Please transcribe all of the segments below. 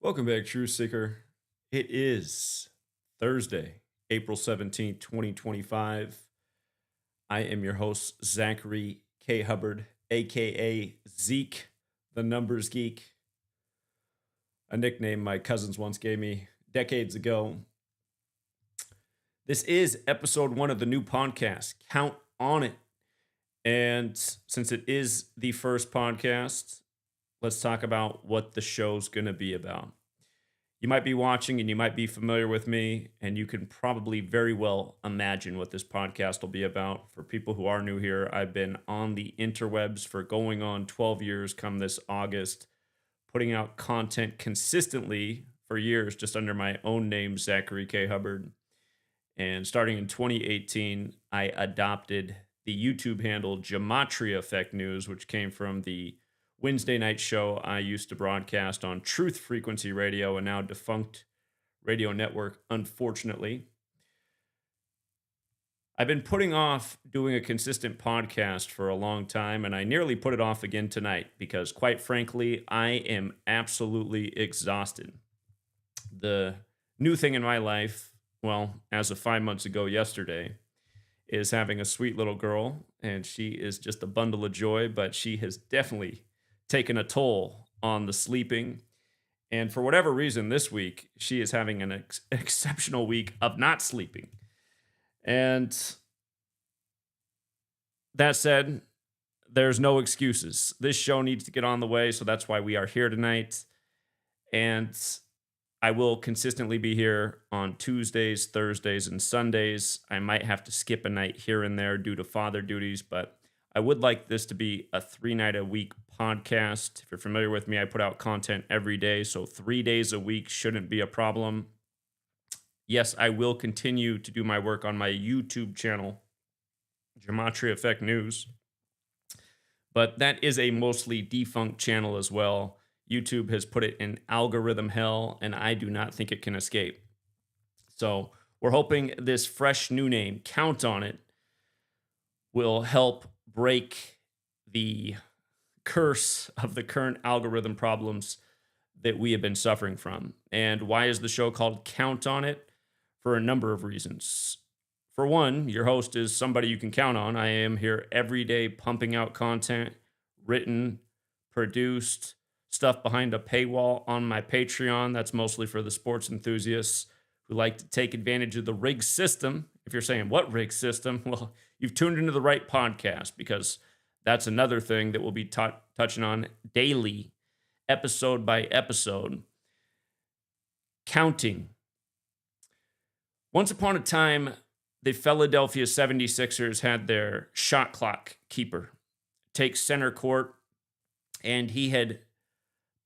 Welcome back, Truth Seeker. It is Thursday, April 17th, 2025. I am your host, Zachary K. Hubbard, aka Zeke, the Numbers Geek, a nickname my cousins once gave me decades ago. This is episode one of the new podcast, Count on It. And since it is the first podcast, let's talk about what the show's going to be about. You might be watching and you might be familiar with me, and you can probably very well imagine what this podcast will be about. For people who are new here, I've been on the interwebs for going on 12 years come this August, putting out content consistently for years just under my own name, Zachary K. Hubbard. And starting in 2018, I adopted the YouTube handle Gematria Effect News, which came from the Wednesday night show I used to broadcast on Truth Frequency Radio, a now defunct radio network, unfortunately. I've been putting off doing a consistent podcast for a long time, and I nearly put it off again tonight because, quite frankly, I am absolutely exhausted. The new thing in my life, well, as of 5 months ago yesterday, is having a sweet little girl, and she is just a bundle of joy, but she has definitely taken a toll on the sleeping. And for whatever reason, this week, she is having an exceptional week of not sleeping. And that said, there's no excuses. This show needs to get on the way, so that's why we are here tonight. And I will consistently be here on Tuesdays, Thursdays, and Sundays. I might have to skip a night here and there due to father duties, but I would like this to be a 3-night-a-week podcast. If you're familiar with me, I put out content every day, so 3 days a week shouldn't be a problem. Yes, I will continue to do my work on my YouTube channel, Gematria Effect News, but that is a mostly defunct channel as well. YouTube has put it in algorithm hell, and I do not think it can escape. So we're hoping this fresh new name, Count on It, will help break the curse of the current algorithm problems that we have been suffering from. And why is the show called Count on It? For a number of reasons. For one, your host is somebody you can count on. I am here every day pumping out content, written, produced, stuff behind a paywall on my Patreon. That's mostly for the sports enthusiasts who like to take advantage of the rig system. If you're saying, what rig system? Well, you've tuned into the right podcast, because that's another thing that we'll be touching on daily, episode by episode. Counting. Once upon a time, the Philadelphia 76ers had their shot clock keeper take center court, and he had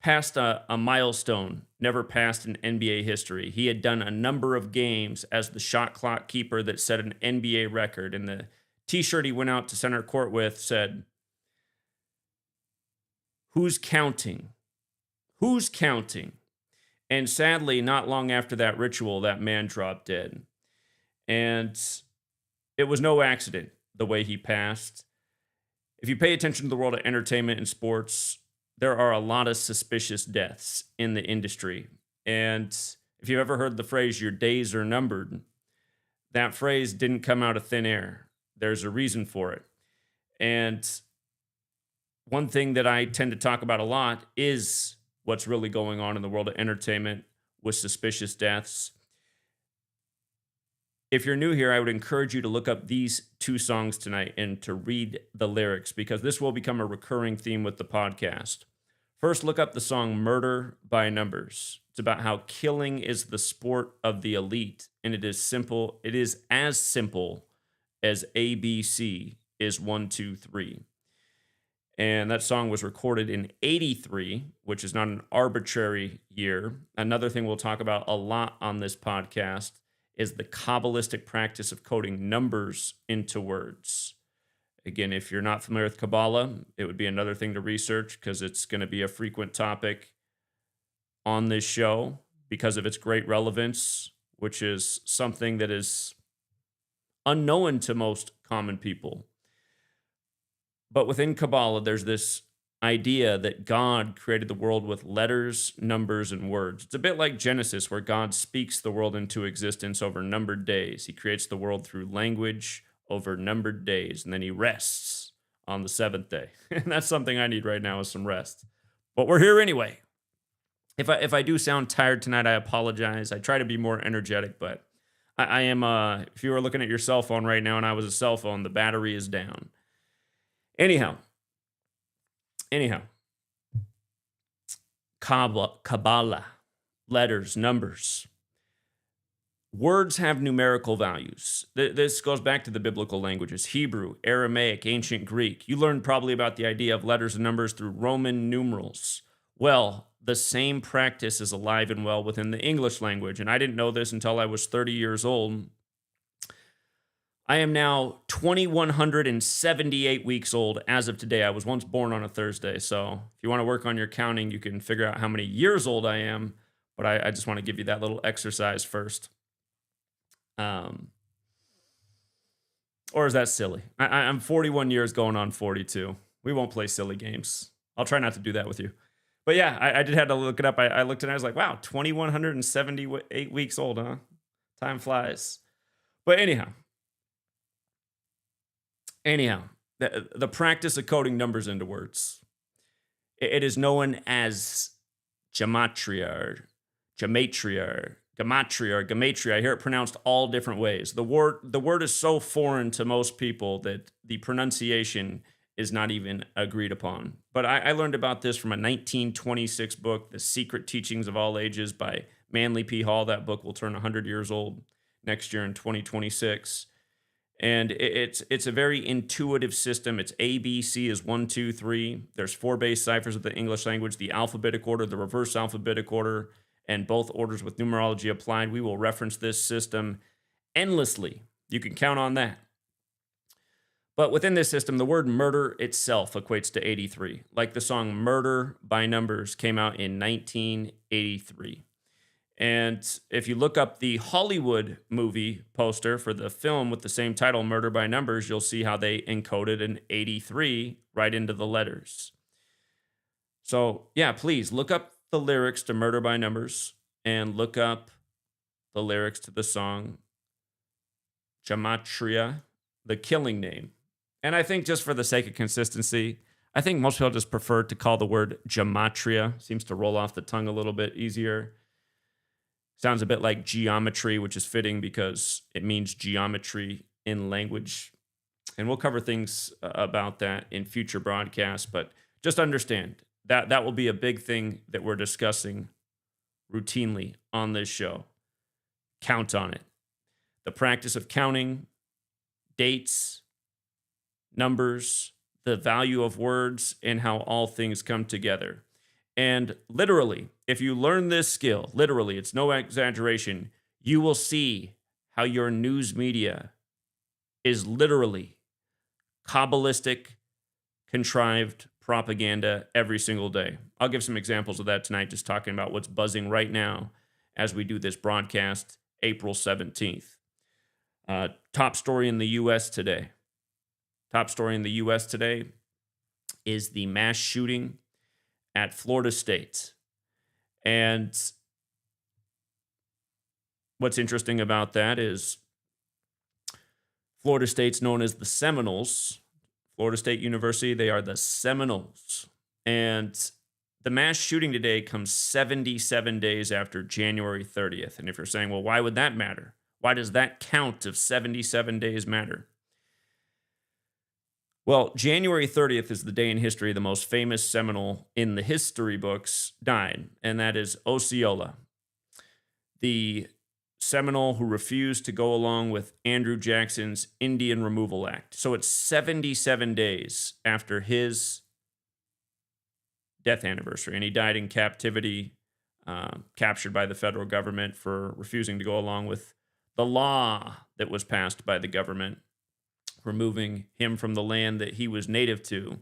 passed a milestone never passed in NBA history. He had done a number of games as the shot clock keeper that set an NBA record, and the t-shirt he went out to center court with said, "Who's counting? Who's counting?" And sadly, not long after that ritual, that man dropped dead. And it was no accident the way he passed. If you pay attention to the world of entertainment and sports, there are a lot of suspicious deaths in the industry. And if you've ever heard the phrase, your days are numbered, that phrase didn't come out of thin air. There's a reason for it. And one thing that I tend to talk about a lot is what's really going on in the world of entertainment with suspicious deaths. If you're new here, I would encourage you to look up these two songs tonight and to read the lyrics, because this will become a recurring theme with the podcast. First, look up the song Murder by Numbers. It's about how killing is the sport of the elite, and it is simple. It is as simple as ABC is 1, 2, 3. And that song was recorded in 83, which is not an arbitrary year. Another thing we'll talk about a lot on this podcast is the Kabbalistic practice of coding numbers into words. Again, if you're not familiar with Kabbalah, it would be another thing to research, because it's going to be a frequent topic on this show because of its great relevance, which is something that is unknown to most common people. But within Kabbalah, there's this idea that God created the world with letters, numbers, and words. It's a bit like Genesis, where God speaks the world into existence over numbered days. He creates the world through language over numbered days, and then he rests on the seventh day. And that's something I need right now, is some rest. But we're here anyway. If I do sound tired tonight, I apologize. I try to be more energetic, but I am, if you were looking at your cell phone right now and I was a cell phone, the battery is down. Anyhow, Kabbalah, letters, numbers. Words have numerical values. This goes back to the biblical languages: Hebrew, Aramaic, ancient Greek. You learned probably about the idea of letters and numbers through Roman numerals. Well, the same practice is alive and well within the English language, and I didn't know this until I was 30 years old. I am now 2,178 weeks old as of today. I was once born on a Thursday, so if you want to work on your counting, you can figure out how many years old I am, but I just want to give you that little exercise first. Or is that silly? I'm 41 years going on 42. We won't play silly games. I'll try not to do that with you. But yeah, I did have to look it up. I looked and I was like, wow, 2,178 weeks old, huh? Time flies. But anyhow, the practice of coding numbers into words. It is known as gematria, or gematria. I hear it pronounced all different ways. The word is so foreign to most people that the pronunciation is not even agreed upon. But I learned about this from a 1926 book, The Secret Teachings of All Ages by Manly P. Hall. That book will turn 100 years old next year in 2026. And it's a very intuitive system. It's A, B, C is 1, 2, 3. There's 4 base ciphers of the English language: the alphabetic order, the reverse alphabetic order, and both orders with numerology applied. We will reference this system endlessly. You can count on that. But within this system, the word murder itself equates to 83. Like the song Murder by Numbers came out in 1983. And if you look up the Hollywood movie poster for the film with the same title, Murder by Numbers, you'll see how they encoded an 83 right into the letters. So yeah, please look up the lyrics to Murder by Numbers and look up the lyrics to the song Gematria, the killing name. And I think, just for the sake of consistency, I think most people just prefer to call the word gematria. Seems to roll off the tongue a little bit easier. Sounds a bit like geometry, which is fitting because it means geometry in language. And we'll cover things about that in future broadcasts, but just understand that will be a big thing that we're discussing routinely on this show. Count on it. The practice of counting, dates, numbers, the value of words, and how all things come together. And literally, if you learn this skill, literally, it's no exaggeration, you will see how your news media is literally Kabbalistic, contrived propaganda every single day. I'll give some examples of that tonight, just talking about what's buzzing right now as we do this broadcast, April 17th. Top story in the U.S. today. Top story in the U.S. today is the mass shooting at Florida State. And what's interesting about that is Florida State's known as the Seminoles. Florida State University, they are the Seminoles. And the mass shooting today comes 77 days after January 30th. And if you're saying, well, why would that matter? Why does that count of 77 days matter? Well, January 30th is the day in history the most famous Seminole in the history books died, and that is Osceola, the Seminole who refused to go along with Andrew Jackson's Indian Removal Act. So it's 77 days after his death anniversary, and he died in captivity, captured by the federal government for refusing to go along with the law that was passed by the government, removing him from the land that he was native to.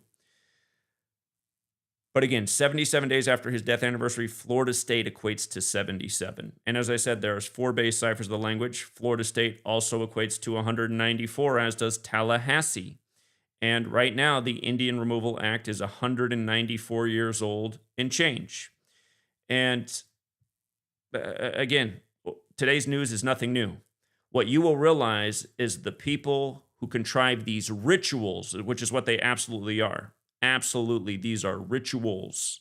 But again, 77 days after his death anniversary, Florida State equates to 77. And as I said, there's 4 base ciphers of the language. Florida State also equates to 194, as does Tallahassee. And right now, the Indian Removal Act is 194 years old and change. And again, today's news is nothing new. What you will realize is the people who contrive these rituals, which is what they absolutely are. Absolutely, these are rituals.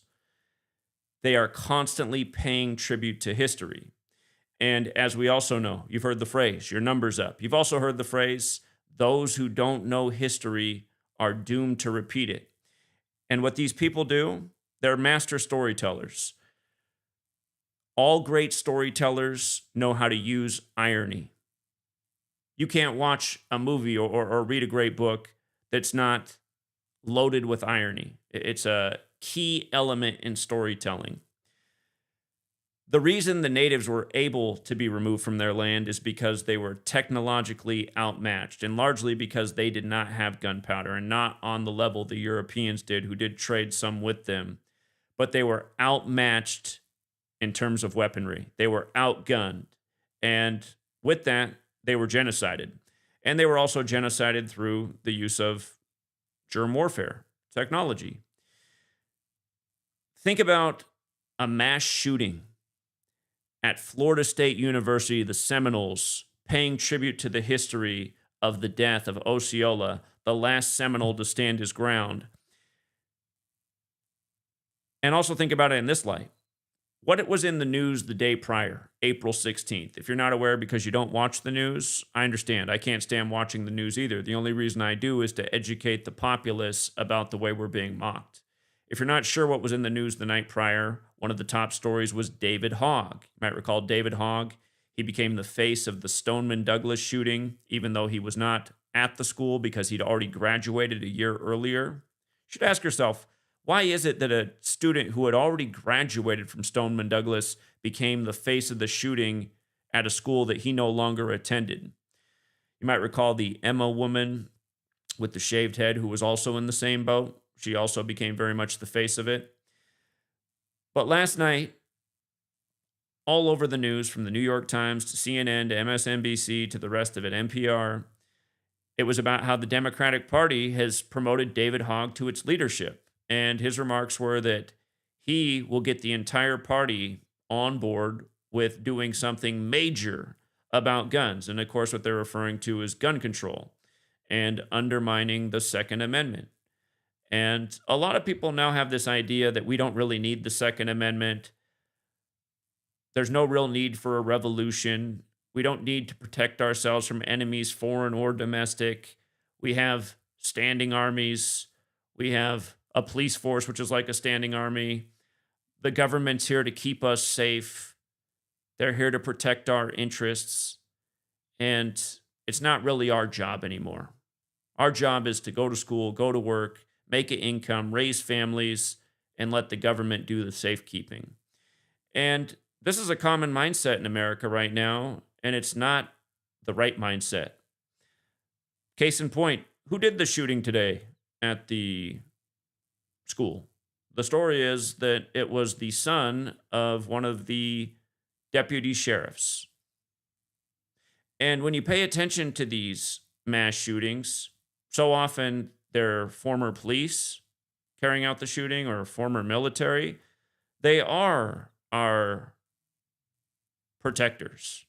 They are constantly paying tribute to history. And as we also know, you've heard the phrase, your number's up. You've also heard the phrase, those who don't know history are doomed to repeat it. And what these people do, they're master storytellers. All great storytellers know how to use irony. You can't watch a movie or read a great book that's not loaded with irony. It's a key element in storytelling. The reason the natives were able to be removed from their land is because they were technologically outmatched, and largely because they did not have gunpowder, and not on the level the Europeans did, who did trade some with them. But they were outmatched in terms of weaponry. They were outgunned. And with that, they were genocided. And they were also genocided through the use of germ warfare technology. Think about a mass shooting at Florida State University, the Seminoles, paying tribute to the history of the death of Osceola, the last Seminole to stand his ground. And also think about it in this light. What it was in the news the day prior, April 16th. If you're not aware because you don't watch the news, I understand. I can't stand watching the news either. The only reason I do is to educate the populace about the way we're being mocked. If you're not sure what was in the news the night prior, one of the top stories was David Hogg. You might recall David Hogg. He became the face of the Stoneman Douglas shooting, even though he was not at the school because he'd already graduated a year earlier. You should ask yourself, why is it that a student who had already graduated from Stoneman Douglas became the face of the shooting at a school that he no longer attended? You might recall the Emma woman with the shaved head who was also in the same boat. She also became very much the face of it. But last night, all over the news, from the New York Times to CNN to MSNBC to the rest of it, NPR, it was about how the Democratic Party has promoted David Hogg to its leadership. And his remarks were that he will get the entire party on board with doing something major about guns. And of course, what they're referring to is gun control and undermining the Second Amendment. And a lot of people now have this idea that we don't really need the Second Amendment. There's no real need for a revolution. We don't need to protect ourselves from enemies, foreign or domestic. We have standing armies. We have a police force, which is like a standing army. The government's here to keep us safe. They're here to protect our interests. And it's not really our job anymore. Our job is to go to school, go to work, make an income, raise families, and let the government do the safekeeping. And this is a common mindset in America right now, and it's not the right mindset. Case in point, who did the shooting today at the school? The story is that it was the son of one of the deputy sheriffs. And when you pay attention to these mass shootings, so often they're former police carrying out the shooting or former military. They are our protectors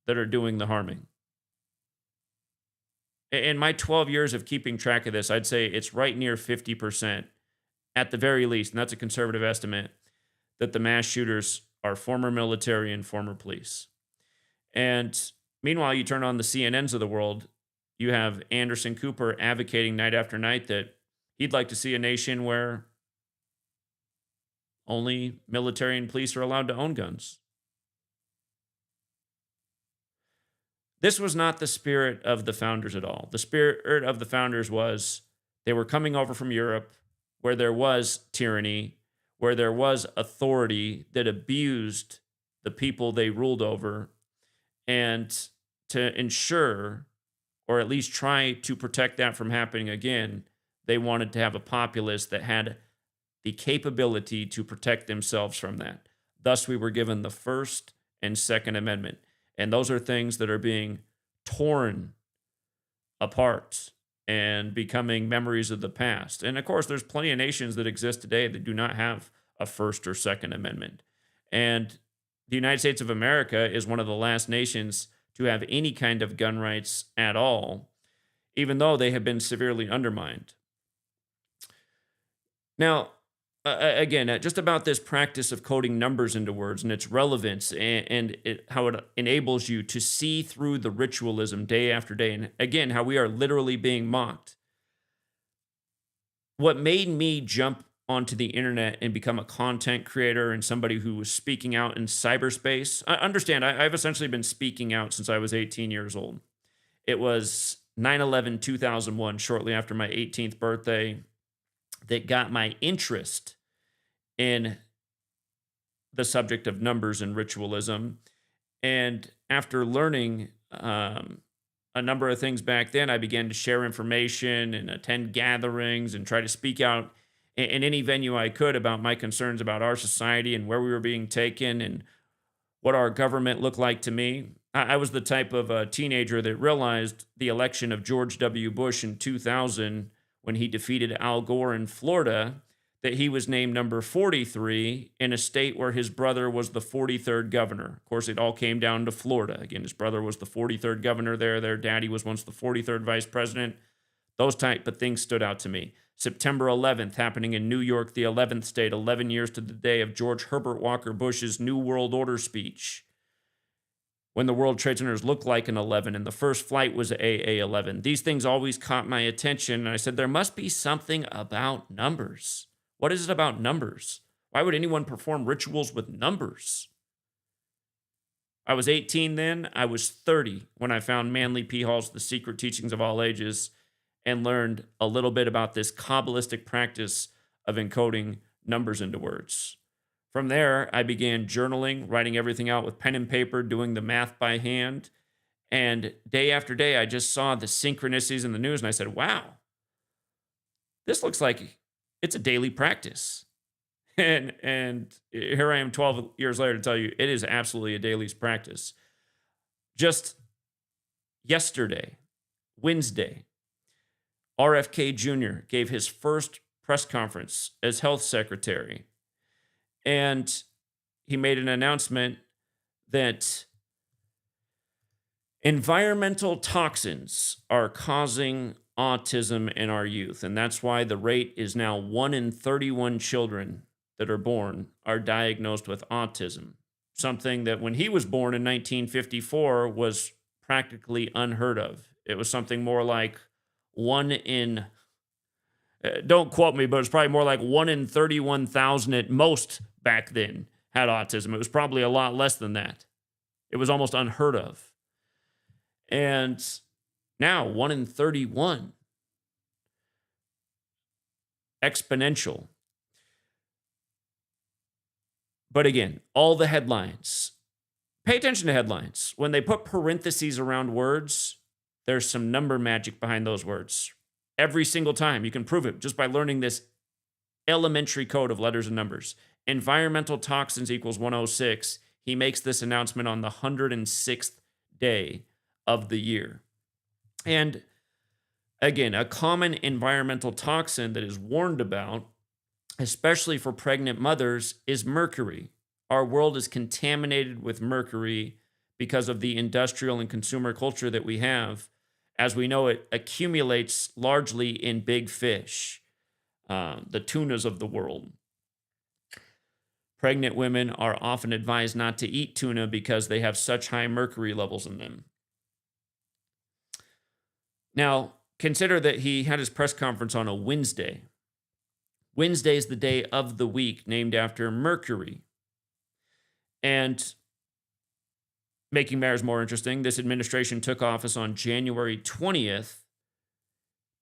that are doing the harming. In my 12 years of keeping track of this, I'd say it's right near 50% at the very least, and that's a conservative estimate, that the mass shooters are former military and former police. And meanwhile, you turn on the CNNs of the world, you have Anderson Cooper advocating night after night that he'd like to see a nation where only military and police are allowed to own guns. This was not the spirit of the founders at all. The spirit of the founders was they were coming over from Europe where there was tyranny, where there was authority that abused the people they ruled over, and to ensure, or at least try to protect that from happening again, they wanted to have a populace that had the capability to protect themselves from that. Thus, we were given the First and Second Amendment. And those are things that are being torn apart and becoming memories of the past. And of course, there's plenty of nations that exist today that do not have a First or Second Amendment. And the United States of America is one of the last nations to have any kind of gun rights at all, even though they have been severely undermined. Now, again, just about this practice of coding numbers into words and its relevance and how it enables you to see through the ritualism day after day. And again, how we are literally being mocked. What made me jump onto the internet and become a content creator and somebody who was speaking out in cyberspace. I understand, I've essentially been speaking out since I was 18 years old. It was 9/11/2001, shortly after my 18th birthday, that got my interest in the subject of numbers and ritualism. And after learning a number of things back then, I began to share information and attend gatherings and try to speak out in any venue I could about my concerns about our society and where we were being taken and what our government looked like to me. I was the type of teenager that realized the election of George W. Bush in 2000, when he defeated Al Gore in Florida, that he was named number 43 in a state where his brother was the 43rd governor. Of course, it all came down to Florida. Again, his brother was the 43rd governor there. Their daddy was once the 43rd vice president. Those type of things stood out to me. September 11th, happening in New York, the 11th state, 11 years to the day of George Herbert Walker Bush's New World Order speech, when the World Trade Centers looked like an 11 and the first flight was AA-11. These things always caught my attention, and I said, there must be something about numbers. What is it about numbers? Why would anyone perform rituals with numbers? I was 18 then. I was 30 when I found Manly P. Hall's The Secret Teachings of All Ages and learned a little bit about this Kabbalistic practice of encoding numbers into words. From there, I began journaling, writing everything out with pen and paper, doing the math by hand. And day after day, I just saw the synchronicities in the news, and I said, wow, this looks like it's a daily practice. And here I am 12 years later to tell you it is absolutely a daily practice. Just yesterday, Wednesday, RFK Jr. gave his first press conference as health secretary. And he made an announcement that environmental toxins are causing autism in our youth. And that's why the rate is now 1 in 31 children that are born are diagnosed with autism. Something that when he was born in 1954 was practically unheard of. It was something more like 1 in, don't quote me, but it's probably more like 1 in 31,000 at most back then had autism. It was probably a lot less than that. It was almost unheard of. And now 1 in 31. Exponential. But again, all the headlines. Pay attention to headlines. When they put parentheses around words, there's some number magic behind those words. Every single time. You can prove it just by learning this elementary code of letters and numbers. Environmental toxins equals 106. He makes this announcement on the 106th day of the year. And again, a common environmental toxin that is warned about, especially for pregnant mothers, is mercury. Our world is contaminated with mercury because of the industrial and consumer culture that we have. As we know, it accumulates largely in big fish, the tunas of the world. Pregnant women are often advised not to eat tuna because they have such high mercury levels in them. Now, consider that he had his press conference on a Wednesday. Wednesday is the day of the week named after Mercury. And making matters more interesting, this administration took office on January 20th.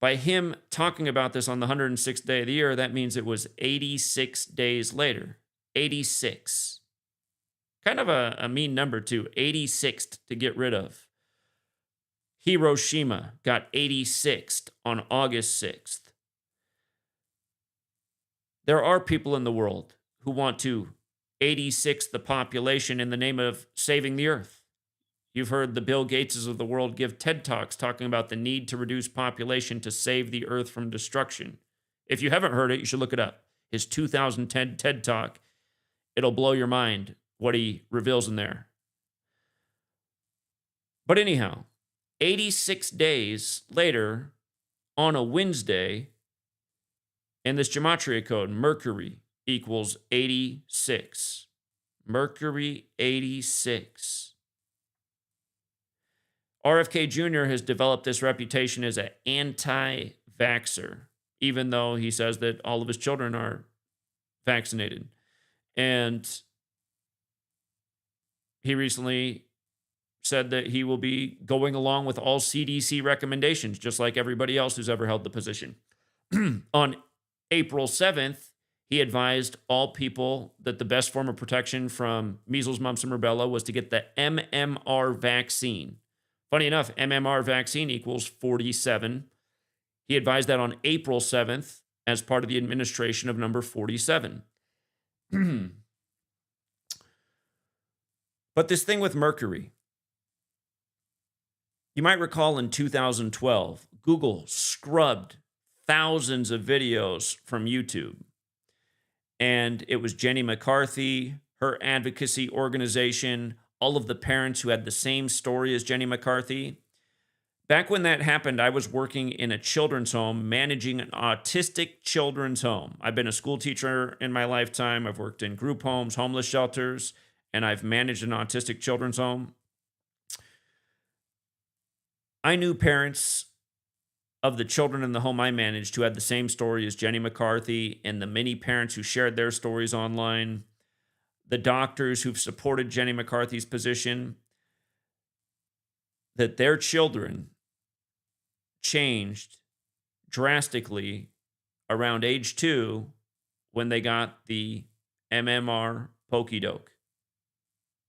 By him talking about this on the 106th day of the year, that means it was 86 days later. 86. Kind of a mean number, too. 86th to get rid of. Hiroshima got 86th on August 6th. There are people in the world who want to 86 the population in the name of saving the earth. You've heard the Bill Gateses of the world give TED Talks talking about the need to reduce population to save the earth from destruction. If you haven't heard it, you should look it up. His 2010 TED Talk. It'll blow your mind what he reveals in there. But anyhow, 86 days later, on a Wednesday, in this gematria code, Mercury equals 86. Mercury 86. RFK Jr. has developed this reputation as an anti-vaxxer, even though he says that all of his children are vaccinated. And he recently said that he will be going along with all CDC recommendations, just like everybody else who's ever held the position. On April 7th, he advised all people that the best form of protection from measles, mumps, and rubella was to get the MMR vaccine. Funny enough, MMR vaccine equals 47. He advised that on April 7th as part of the administration of number 47. But this thing with Mercury, you might recall in 2012, Google scrubbed thousands of videos from YouTube. And it was Jenny McCarthy, her advocacy organization, all of the parents who had the same story as Jenny McCarthy. Back when that happened, I was working in a children's home, managing an autistic children's home. I've been a school teacher in my lifetime. I've worked in group homes, homeless shelters, and I've managed an autistic children's home. I knew parents of the children in the home I managed who had the same story as Jenny McCarthy, and the many parents who shared their stories online, the doctors who've supported Jenny McCarthy's position, that their children changed drastically around age 2 when they got the MMR Pokedoke.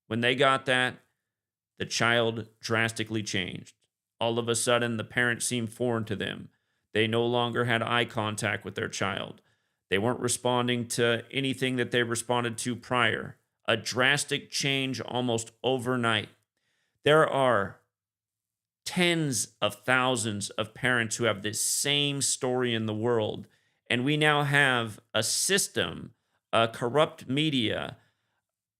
When they got that, the child drastically changed. All of a sudden, the parents seemed foreign to them. They no longer had eye contact with their child. They weren't responding to anything that they responded to prior. A drastic change almost overnight. There are tens of thousands of parents who have this same story in the world. And we now have a system, a corrupt media,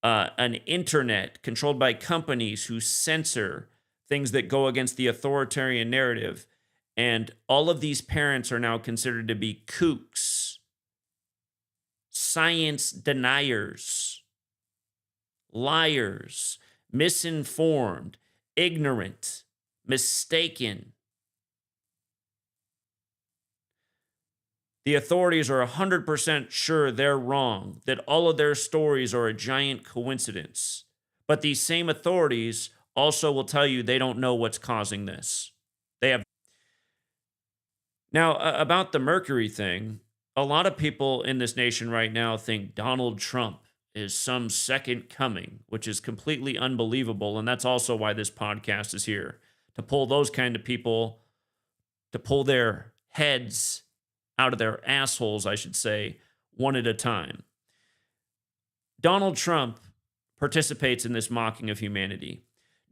an internet controlled by companies who censor things that go against the authoritarian narrative. And all of these parents are now considered to be kooks, science deniers, liars, misinformed, ignorant, mistaken. The authorities are 100% sure they're wrong, that all of their stories are a giant coincidence. But these same authorities also will tell you they don't know what's causing this. They have. Now, about the Mercury thing, a lot of people in this nation right now think Donald Trump is some second coming, which is completely unbelievable. And that's also why this podcast is here, to pull those kind of people, to pull their heads out of their assholes, I should say, one at a time. Donald Trump participates in this mocking of humanity.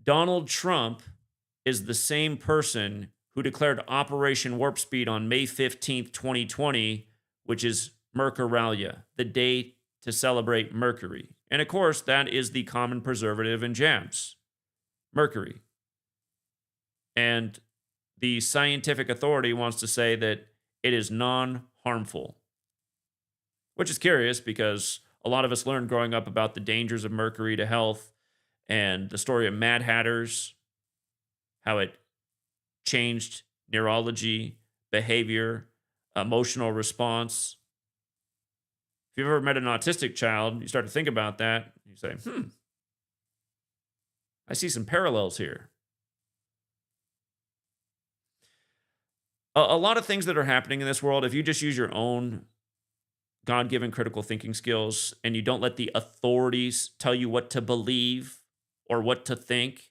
Donald Trump is the same person who declared Operation Warp Speed on May 15th, 2020, which is Mercuralia, the day to celebrate Mercury. And of course, that is the common preservative in jabs, Mercury. And the scientific authority wants to say that it is non-harmful, which is curious because a lot of us learned growing up about the dangers of mercury to health and the story of Mad Hatters, how it changed neurology, behavior, emotional response. If you've ever met an autistic child, you start to think about that. You say, I see some parallels here. A lot of things that are happening in this world, if you just use your own God-given critical thinking skills and you don't let the authorities tell you what to believe or what to think,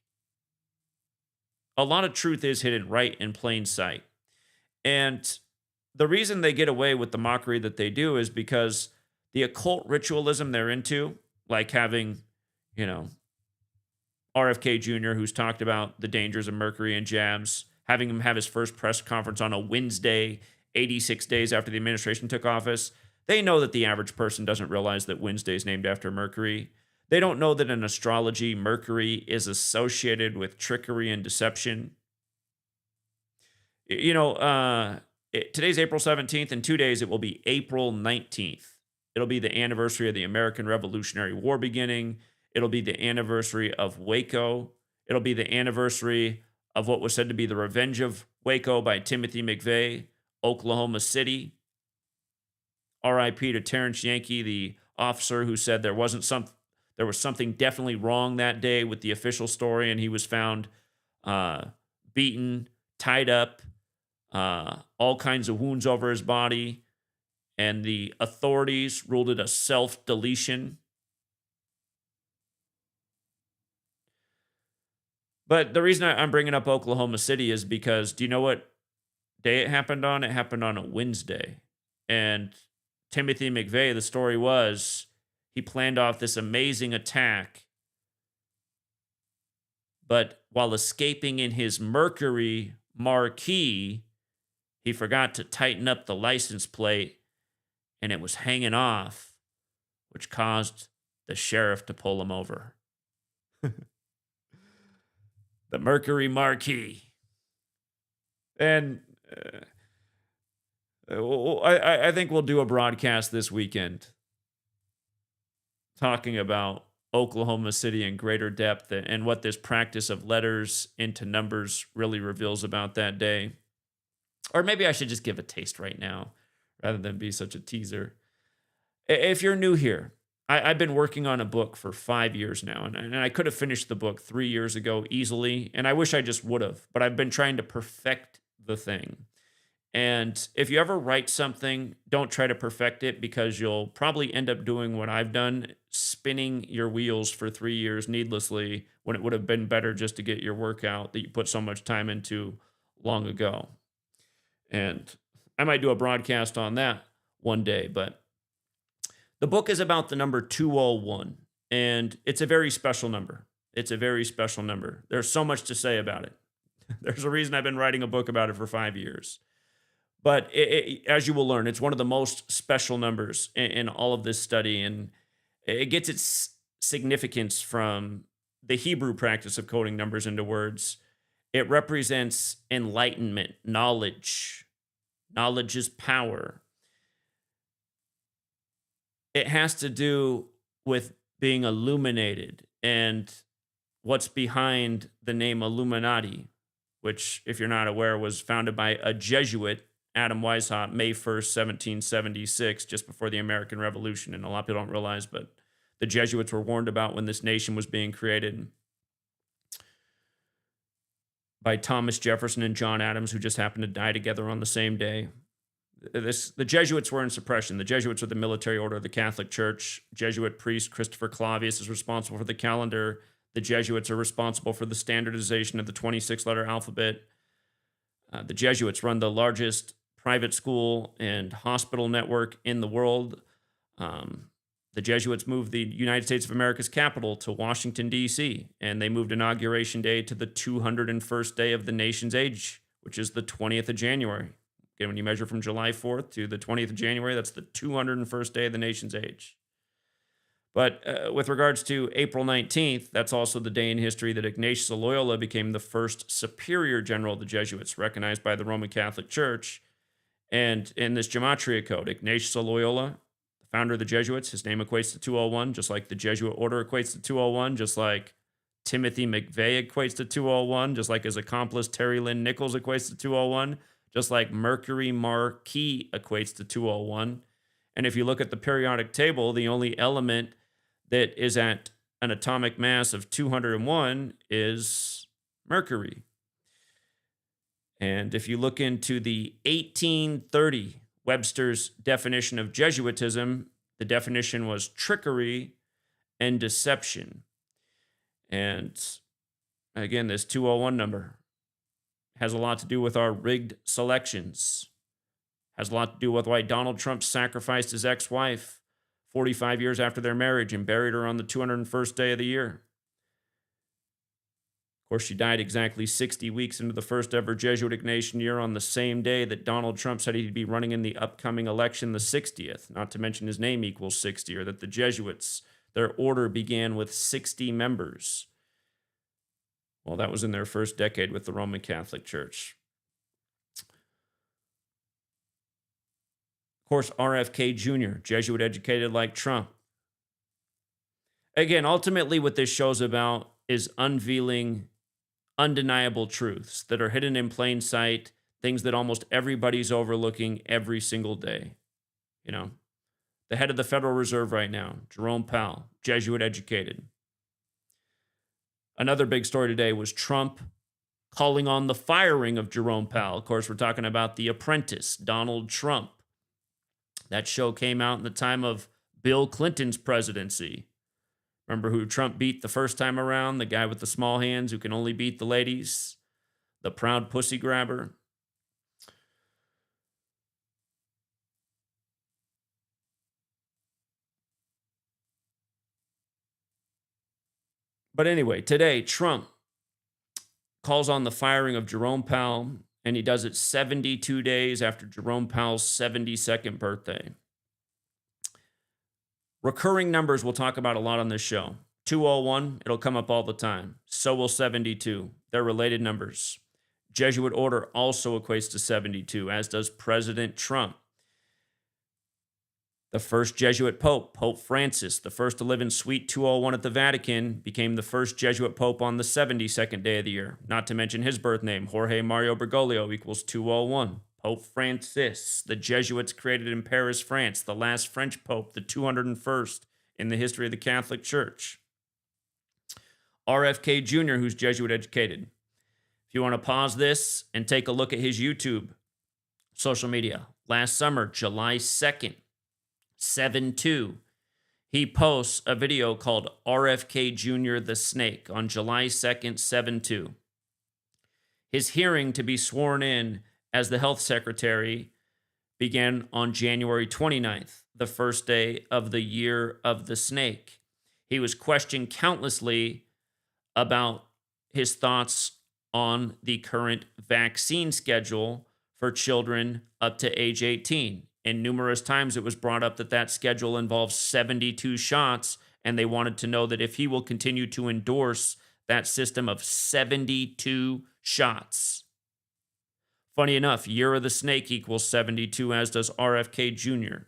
a lot of truth is hidden right in plain sight. And the reason they get away with the mockery that they do is because the occult ritualism they're into, like having, RFK Jr., who's talked about the dangers of mercury and jabs, having him have his first press conference on a Wednesday, 86 days after the administration took office. They know that the average person doesn't realize that Wednesday is named after Mercury. They don't know that in astrology, Mercury is associated with trickery and deception. Today's April 17th. In 2 days, it will be April 19th. It'll be the anniversary of the American Revolutionary War beginning. It'll be the anniversary of Waco. It'll be the anniversary of what was said to be the Revenge of Waco by Timothy McVeigh, Oklahoma City. R.I.P. to Terrence Yankee, the officer who said there was something definitely wrong that day with the official story, and he was found beaten, tied up, all kinds of wounds over his body, and the authorities ruled it a self-deletion. But the reason I'm bringing up Oklahoma City is because, do you know what day it happened on? It happened on a Wednesday. And Timothy McVeigh, the story was, he planned off this amazing attack, but while escaping in his Mercury Marquis, he forgot to tighten up the license plate, and it was hanging off, which caused the sheriff to pull him over. The Mercury Marquis. And I think we'll do a broadcast this weekend talking about Oklahoma City in greater depth and what this practice of letters into numbers really reveals about that day. Or maybe I should just give a taste right now rather than be such a teaser. If you're new here, I've been working on a book for 5 years now, and I could have finished the book 3 years ago easily, and I wish I just would have, but I've been trying to perfect the thing. And if you ever write something, don't try to perfect it, because you'll probably end up doing what I've done, spinning your wheels for 3 years needlessly, when it would have been better just to get your work out that you put so much time into long ago. And I might do a broadcast on that one day, but the book is about the number 201, and it's a very special number. It's a very special number. There's so much to say about it. There's a reason I've been writing a book about it for 5 years. But as you will learn, it's one of the most special numbers in all of this study, and it gets its significance from the Hebrew practice of coding numbers into words. It represents enlightenment, knowledge. Knowledge is power. It has to do with being illuminated and what's behind the name Illuminati, which, if you're not aware, was founded by a Jesuit, Adam Weishaupt, May 1st, 1776, just before the American Revolution. And a lot of people don't realize, but the Jesuits were warned about when this nation was being created by Thomas Jefferson and John Adams, who just happened to die together on the same day. The Jesuits were in suppression. The Jesuits were the military order of the Catholic Church. Jesuit priest Christopher Clavius is responsible for the calendar. The Jesuits are responsible for the standardization of the 26-letter alphabet. The Jesuits run the largest private school and hospital network in the world. The Jesuits moved the United States of America's capital to Washington, D.C., and they moved Inauguration Day to the 201st day of the nation's age, which is the 20th of January. Again, when you measure from July 4th to the 20th of January, that's the 201st day of the nation's age. But with regards to April 19th, that's also the day in history that Ignatius of Loyola became the first superior general of the Jesuits, recognized by the Roman Catholic Church. And in this gematria code, Ignatius of Loyola, the founder of the Jesuits, his name equates to 201, just like the Jesuit order equates to 201, just like Timothy McVeigh equates to 201, just like his accomplice Terry Lynn Nichols equates to 201, just like Mercury Marquis equates to 201. And if you look at the periodic table, the only element that is at an atomic mass of 201 is Mercury. And if you look into the 1830 Webster's definition of Jesuitism, the definition was trickery and deception. And again, this 201 number has a lot to do with our rigged selections. Has a lot to do with why Donald Trump sacrificed his ex-wife 45 years after their marriage and buried her on the 201st day of the year. Of course, she died exactly 60 weeks into the first ever Jesuit Ignatian year on the same day that Donald Trump said he'd be running in the upcoming election, the 60th, not to mention his name equals 60, or that the Jesuits, their order began with 60 members. Well, that was in their first decade with the Roman Catholic Church. Of course, RFK Jr., Jesuit educated like Trump. Again, ultimately what this show's about is unveiling undeniable truths that are hidden in plain sight, things that almost everybody's overlooking every single day. You know, the head of the Federal Reserve right now, Jerome Powell, Jesuit educated. Another big story today was Trump calling on the firing of Jerome Powell. Of course, we're talking about The Apprentice, Donald Trump. That show came out in the time of Bill Clinton's presidency. Remember who Trump beat the first time around? The guy with the small hands who can only beat the ladies? The proud pussy grabber? But anyway, today, Trump calls on the firing of Jerome Powell, and he does it 72 days after Jerome Powell's 72nd birthday. Recurring numbers we'll talk about a lot on this show. 201, it'll come up all the time. So will 72. They're related numbers. Jesuit order also equates to 72, as does President Trump. The first Jesuit pope, Pope Francis, the first to live in Suite 201 at the Vatican, became the first Jesuit pope on the 72nd day of the year. Not to mention his birth name, Jorge Mario Bergoglio equals 201. Pope Francis, the Jesuits created in Paris, France, the last French pope, the 201st in the history of the Catholic Church. RFK Jr., who's Jesuit educated. If you want to pause this and take a look at his YouTube, social media, last summer, July 2nd, 7/2, he posts a video called RFK Jr. the Snake on July 2nd, 7/2. His hearing to be sworn in as the health secretary began on January 29th, the first day of the year of the snake. He was questioned countlessly about his thoughts on the current vaccine schedule for children up to age 18. And numerous times it was brought up that that schedule involves 72 shots, and they wanted to know that if he will continue to endorse that system of 72 shots. Funny enough, Year of the Snake equals 72, as does RFK Jr.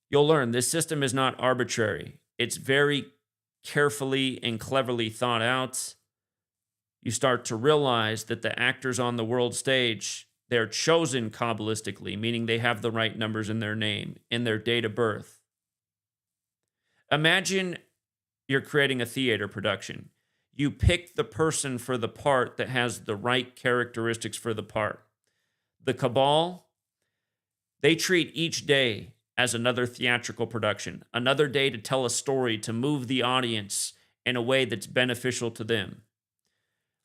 You'll learn this system is not arbitrary. It's very carefully and cleverly thought out. You start to realize that the actors on the world stage, they're chosen Kabbalistically, meaning they have the right numbers in their name, in their date of birth. Imagine you're creating a theater production. You pick the person for the part that has the right characteristics for the part. The Cabal, they treat each day as another theatrical production, another day to tell a story, to move the audience in a way that's beneficial to them.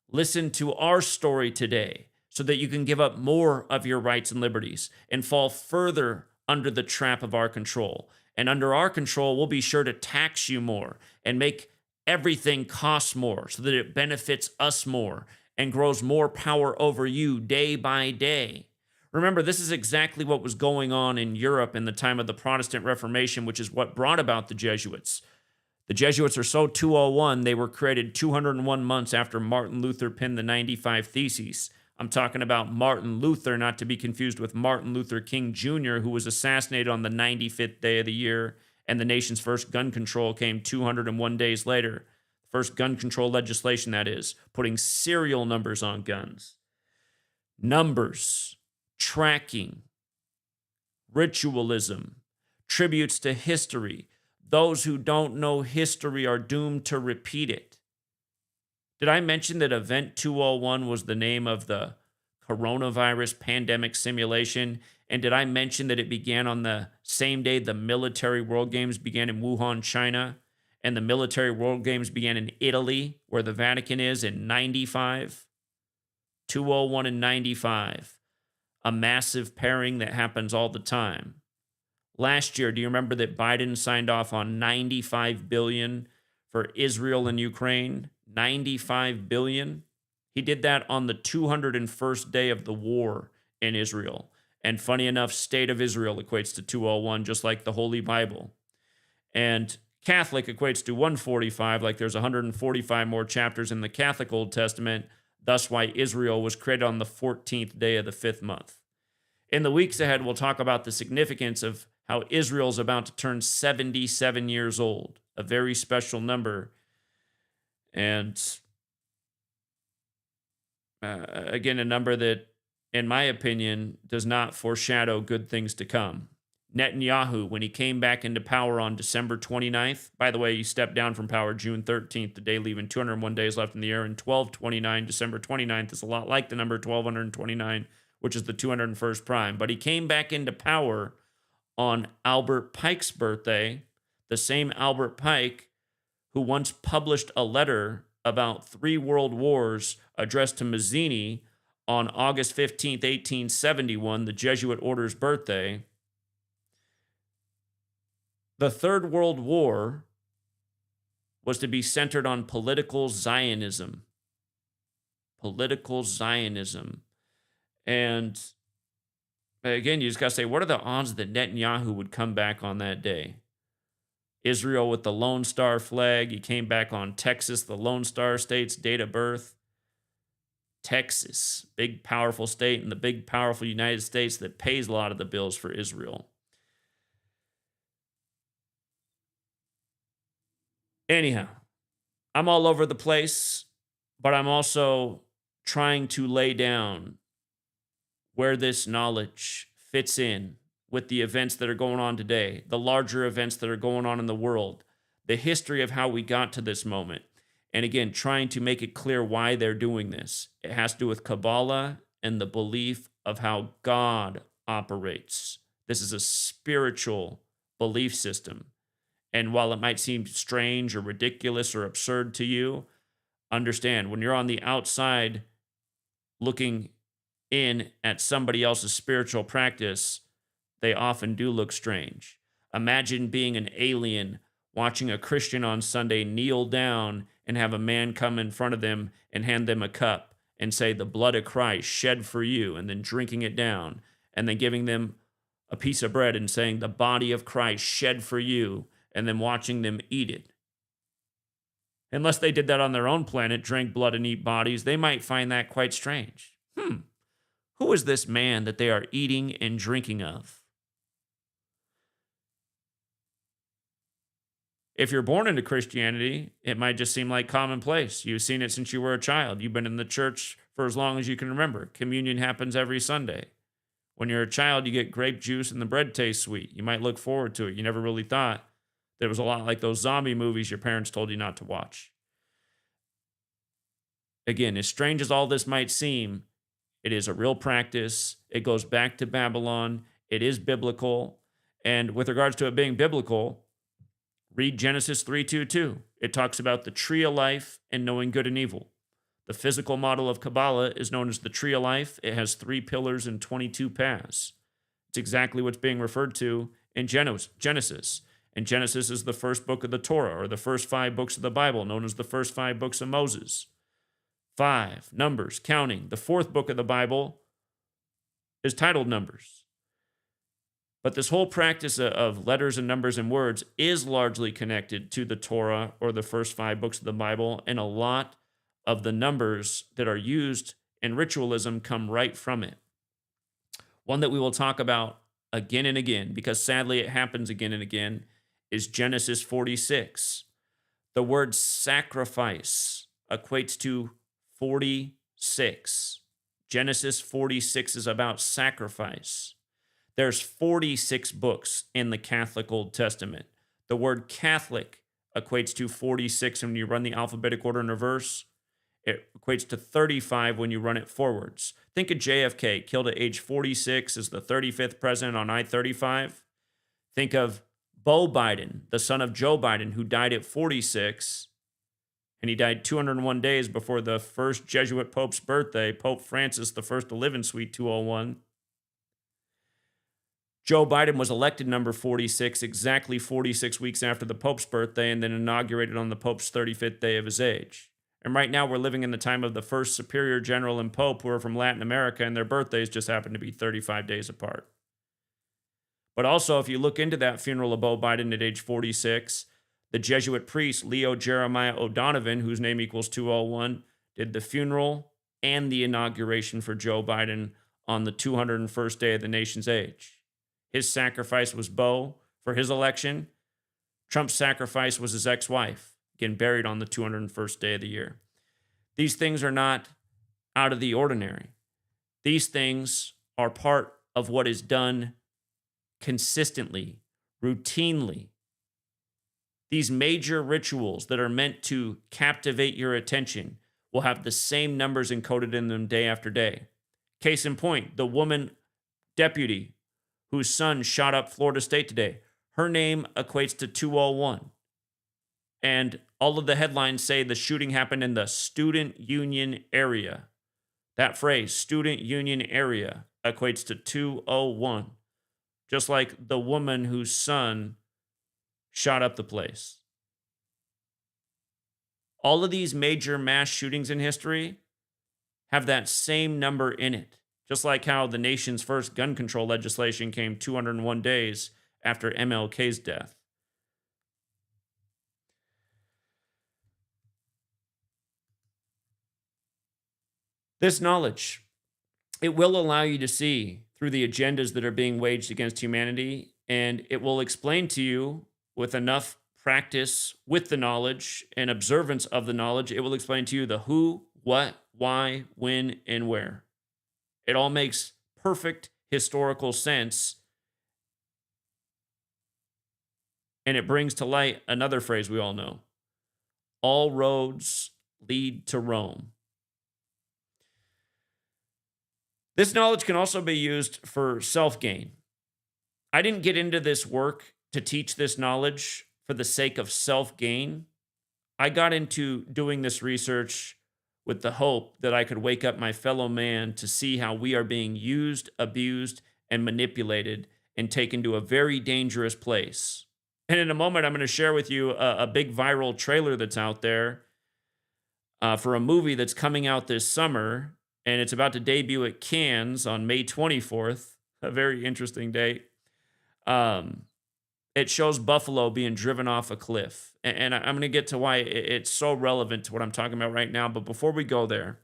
Listen to our story today so that you can give up more of your rights and liberties and fall further under the trap of our control. And under our control, we'll be sure to tax you more and make everything costs more so that it benefits us more and grows more power over you day by day. Remember, this is exactly what was going on in Europe in the time of the Protestant Reformation, which is what brought about the Jesuits. The Jesuits are so 201, they were created 201 months after Martin Luther penned the 95 Theses. I'm talking about Martin Luther, not to be confused with Martin Luther King Jr., who was assassinated on the 95th day of the year, and the nation's first gun control came 201 days later. First gun control legislation, that is, putting serial numbers on guns. Numbers, tracking, ritualism, tributes to history. Those who don't know history are doomed to repeat it. Did I mention that Event 201 was the name of the coronavirus pandemic simulation? And did I mention that it began on the same day the military World Games began in Wuhan, China, and the military World Games began in Italy, where the Vatican is, in 95? 201 and 95. A massive pairing that happens all the time. Last year, do you remember that Biden signed off on $95 billion for Israel and Ukraine? $95 billion. He did that on the 201st day of the war in Israel. And funny enough, State of Israel equates to 201, just like the Holy Bible. And Catholic equates to 145, like there's 145 more chapters in the Catholic Old Testament. Thus why Israel was created on the 14th day of the 5th month. In the weeks ahead, we'll talk about the significance of how Israel's about to turn 77 years old, a very special number. And again, a number that, in my opinion, does not foreshadow good things to come. Netanyahu, when he came back into power on December 29th, by the way, he stepped down from power June 13th, the day leaving 201 days left in the year, and 1229, December 29th, is a lot like the number 1229, which is the 201st prime. But he came back into power on Albert Pike's birthday, the same Albert Pike who once published a letter about 3 world wars addressed to Mazzini on August 15th, 1871, the Jesuit order's birthday. The Third World War was to be centered on political Zionism. Political Zionism. And again, you just got to say, what are the odds that Netanyahu would come back on that day? Israel with the Lone Star flag. He came back on Texas, the Lone Star State's date of birth. Texas, big, powerful state in the big, powerful United States that pays a lot of the bills for Israel. Anyhow, I'm all over the place, but I'm also trying to lay down where this knowledge fits in with the events that are going on today, the larger events that are going on in the world, the history of how we got to this moment. And again, trying to make it clear why they're doing this. It has to do with Kabbalah and the belief of how God operates. This is a spiritual belief system. And while it might seem strange or ridiculous or absurd to you, understand when you're on the outside looking in at somebody else's spiritual practice, they often do look strange. Imagine being an alien watching a Christian on Sunday kneel down and have a man come in front of them and hand them a cup and say, "The blood of Christ shed for you," and then drinking it down, and then giving them a piece of bread and saying, "The body of Christ shed for you," and then watching them eat it. Unless they did that on their own planet, drank blood and eat bodies, they might find that quite strange. Who is this man that they are eating and drinking of? If you're born into Christianity, it might just seem like commonplace. You've seen it since you were a child. You've been in the church for as long as you can remember. Communion happens every Sunday. When you're a child, you get grape juice and the bread tastes sweet. You might look forward to it. You never really thought that it was a lot like those zombie movies your parents told you not to watch. Again, as strange as all this might seem, it is a real practice. It goes back to Babylon. It is biblical. And with regards to it being biblical, read Genesis 3:2-2. It talks about the tree of life and knowing good and evil. The physical model of Kabbalah is known as the tree of life. It has 3 pillars and 22 paths. It's exactly what's being referred to in Genesis. And Genesis is the first book of the Torah, or the first 5 books of the Bible, known as the first 5 books of Moses. 5, Numbers, counting. The 4th book of the Bible is titled Numbers. But this whole practice of letters and numbers and words is largely connected to the Torah, or the first 5 books of the Bible, and a lot of the numbers that are used in ritualism come right from it. One that we will talk about again and again, because sadly it happens again and again, is Genesis 46. The word sacrifice equates to 46. Genesis 46 is about sacrifice. There's 46 books in the Catholic Old Testament. The word Catholic equates to 46 when you run the alphabetic order in reverse. It equates to 35 when you run it forwards. Think of JFK, killed at age 46 as the 35th president on I-35. Think of Beau Biden, the son of Joe Biden, who died at 46, and he died 201 days before the first Jesuit Pope's birthday, Pope Francis I to live in Suite 201. Joe Biden was elected number 46 exactly 46 weeks after the Pope's birthday and then inaugurated on the Pope's 35th day of his age. And right now we're living in the time of the first superior general and pope who are from Latin America, and their birthdays just happen to be 35 days apart. But also, if you look into that funeral of Beau Biden at age 46, the Jesuit priest Leo Jeremiah O'Donovan, whose name equals 201, did the funeral and the inauguration for Joe Biden on the 201st day of the nation's age. His sacrifice was Beau for his election. Trump's sacrifice was his ex-wife, getting buried on the 201st day of the year. These things are not out of the ordinary. These things are part of what is done consistently, routinely. These major rituals that are meant to captivate your attention will have the same numbers encoded in them day after day. Case in point, the woman deputy whose son shot up Florida State today, her name equates to 201. And all of the headlines say the shooting happened in the student union area. That phrase, student union area, equates to 201. Just like the woman whose son shot up the place. All of these major mass shootings in history have that same number in it. Just like how the nation's first gun control legislation came 201 days after MLK's death. This knowledge, it will allow you to see through the agendas that are being waged against humanity, and it will explain to you with enough practice with the knowledge and observance of the knowledge, it will explain to you the who, what, why, when, and where. It all makes perfect historical sense, and it brings to light another phrase we all know. All roads lead to Rome. This knowledge can also be used for self-gain. I didn't get into this work to teach this knowledge for the sake of self-gain. I got into doing this research with the hope that I could wake up my fellow man to see how we are being used, abused, and manipulated and taken to a very dangerous place. And in a moment, I'm going to share with you a big viral trailer that's out there for a movie that's coming out this summer, and it's about to debut at Cannes on May 24th, a very interesting date. It shows Buffalo being driven off a cliff. And I'm going to get to why it's so relevant to what I'm talking about right now. But before we go there,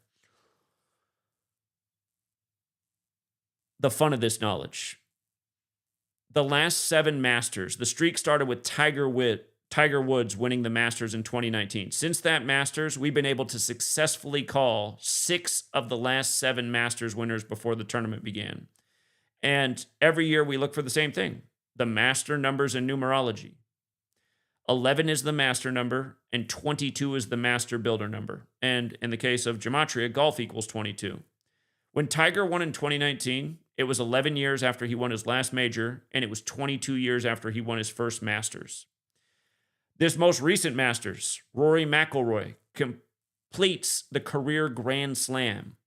the fun of this knowledge. The last 7 Masters, the streak started with Tiger Woods winning the Masters in 2019. Since that Masters, we've been able to successfully call 6 of the last 7 Masters winners before the tournament began. And every year we look for the same thing, the master numbers in numerology. 11 is the master number, and 22 is the master builder number. And in the case of gematria, golf equals 22. When Tiger won in 2019, it was 11 years after he won his last major, and it was 22 years after he won his first Masters. This most recent Masters, Rory McIlroy, completes the career Grand Slam,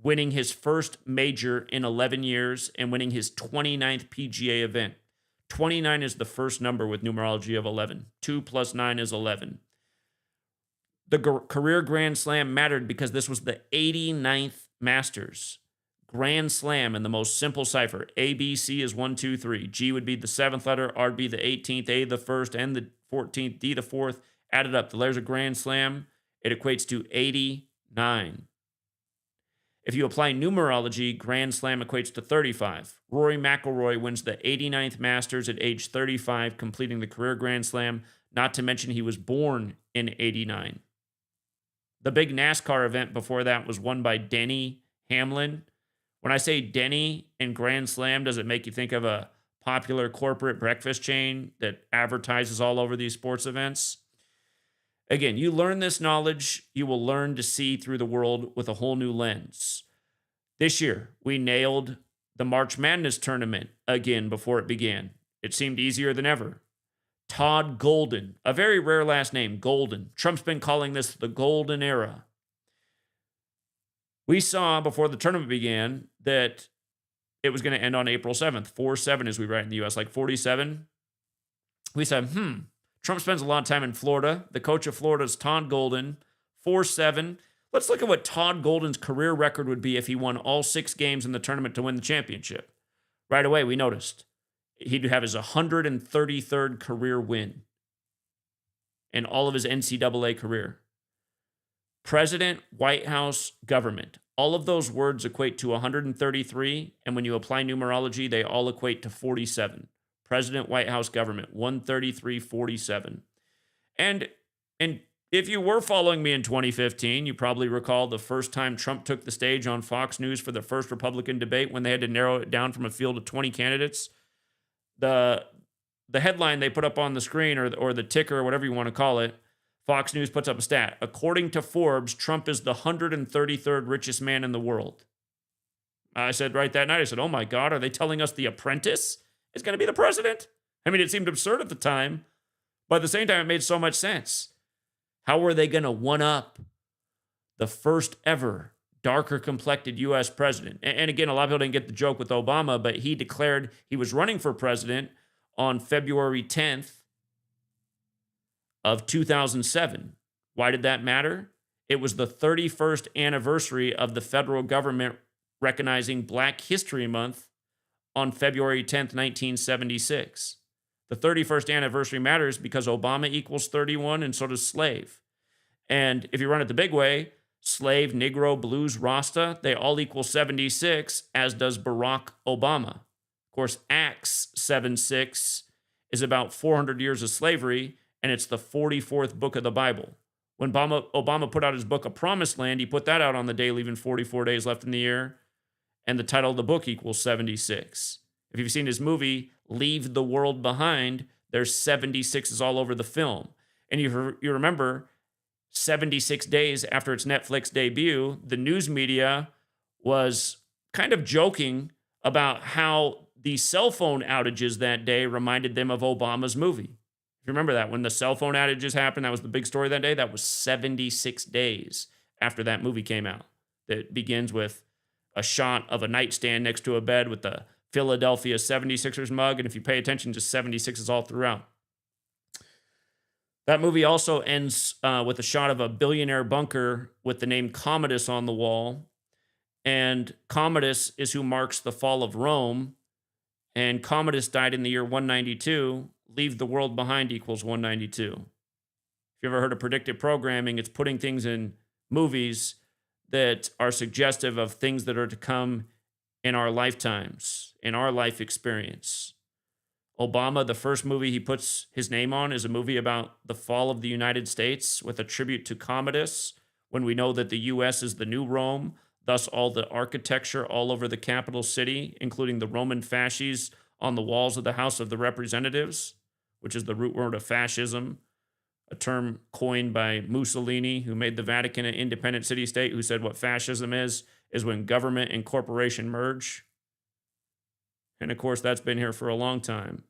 winning his first major in 11 years and winning his 29th PGA event. 29 is the first number with numerology of 11. 2 plus 9 is 11. The career Grand Slam mattered because this was the 89th Masters. Grand Slam in the most simple cipher. A, B, C is 1, 2, 3. G would be the 7th letter. R would be the 18th. A the 1st and the 14th. D the 4th. Added up. The letters of Grand Slam. It equates to 89. If you apply numerology, Grand Slam equates to 35. Rory McIlroy wins the 89th Masters at age 35, completing the career Grand Slam, not to mention he was born in 89. The big NASCAR event before that was won by Denny Hamlin. When I say Denny and Grand Slam, does it make you think of a popular corporate breakfast chain that advertises all over these sports events? Again, you learn this knowledge, you will learn to see through the world with a whole new lens. This year, we nailed the March Madness tournament again before it began. It seemed easier than ever. Todd Golden, a very rare last name, Golden. Trump's been calling this the golden era. We saw before the tournament began that it was going to end on April 7th, 4-7 as we write in the U.S., like 47. We said, Trump spends a lot of time in Florida. The coach of Florida is Todd Golden. 4-7. Let's look at what Todd Golden's career record would be if he won all 6 games in the tournament to win the championship. Right away, we noticed he'd have his 133rd career win in all of his NCAA career. President, White House, government. All of those words equate to 133, and when you apply numerology, they all equate to 47. President, White House, government, 133, 47. And if you were following me in 2015, you probably recall the first time Trump took the stage on Fox News for the first Republican debate when they had to narrow it down from a field of 20 candidates. The headline they put up on the screen or the ticker or whatever you want to call it, Fox News puts up a stat. According to Forbes, Trump is the 133rd richest man in the world. I said right that night, I said, oh my God, are they telling us The Apprentice is going to be the president? I mean, it seemed absurd at the time, but at the same time, it made so much sense. How were they going to one-up the first ever darker complected U.S. president? And again, a lot of people didn't get the joke with Obama, but he declared he was running for president on February 10th of 2007. Why did that matter? It was the 31st anniversary of the federal government recognizing Black History Month on February 10th, 1976. The 31st anniversary matters because Obama equals 31 and so does slave. And if you run it the big way, slave, Negro, blues, Rasta, they all equal 76, as does Barack Obama. Of course, Acts 7:6 is about 400 years of slavery, and it's the 44th book of the Bible. When Obama put out his book, A Promised Land, he put that out on the day leaving 44 days left in the year, and the title of the book equals 76. If you've seen his movie, Leave the World Behind, there's 76s all over the film. And you remember 76 days after its Netflix debut, the news media was kind of joking about how the cell phone outages that day reminded them of Obama's movie. If you remember that, when the cell phone outages happened, that was the big story that day. That was 76 days after that movie came out. That begins with a shot of a nightstand next to a bed with the Philadelphia 76ers mug, and if you pay attention, just 76s all throughout. That movie also ends with a shot of a billionaire bunker with the name Commodus on the wall, and Commodus is who marks the fall of Rome, and Commodus died in the year 192. Leave the world behind equals 192. If you ever heard of predictive programming, it's putting things in movies that are suggestive of things that are to come in our lifetimes, in our life experience. Obama, the first movie he puts his name on is a movie about the fall of the United States with a tribute to Commodus, when we know that the U.S. is the new Rome, thus all the architecture all over the capital city, including the Roman fasces on the walls of the House of the Representatives, which is the root word of fascism, a term coined by Mussolini, who made the Vatican an independent city-state, who said what fascism is when government and corporation merge. And of course, that's been here for a long time.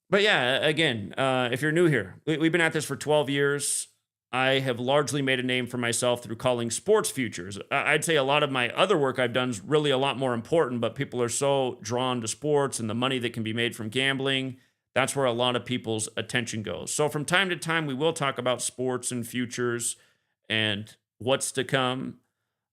But yeah, again, if you're new here, we've been at this for 12 years. I have largely made a name for myself through calling sports futures. I'd say a lot of my other work I've done is really a lot more important, but people are so drawn to sports and the money that can be made from gambling. That's where a lot of people's attention goes. So from time to time, we will talk about sports and futures and what's to come.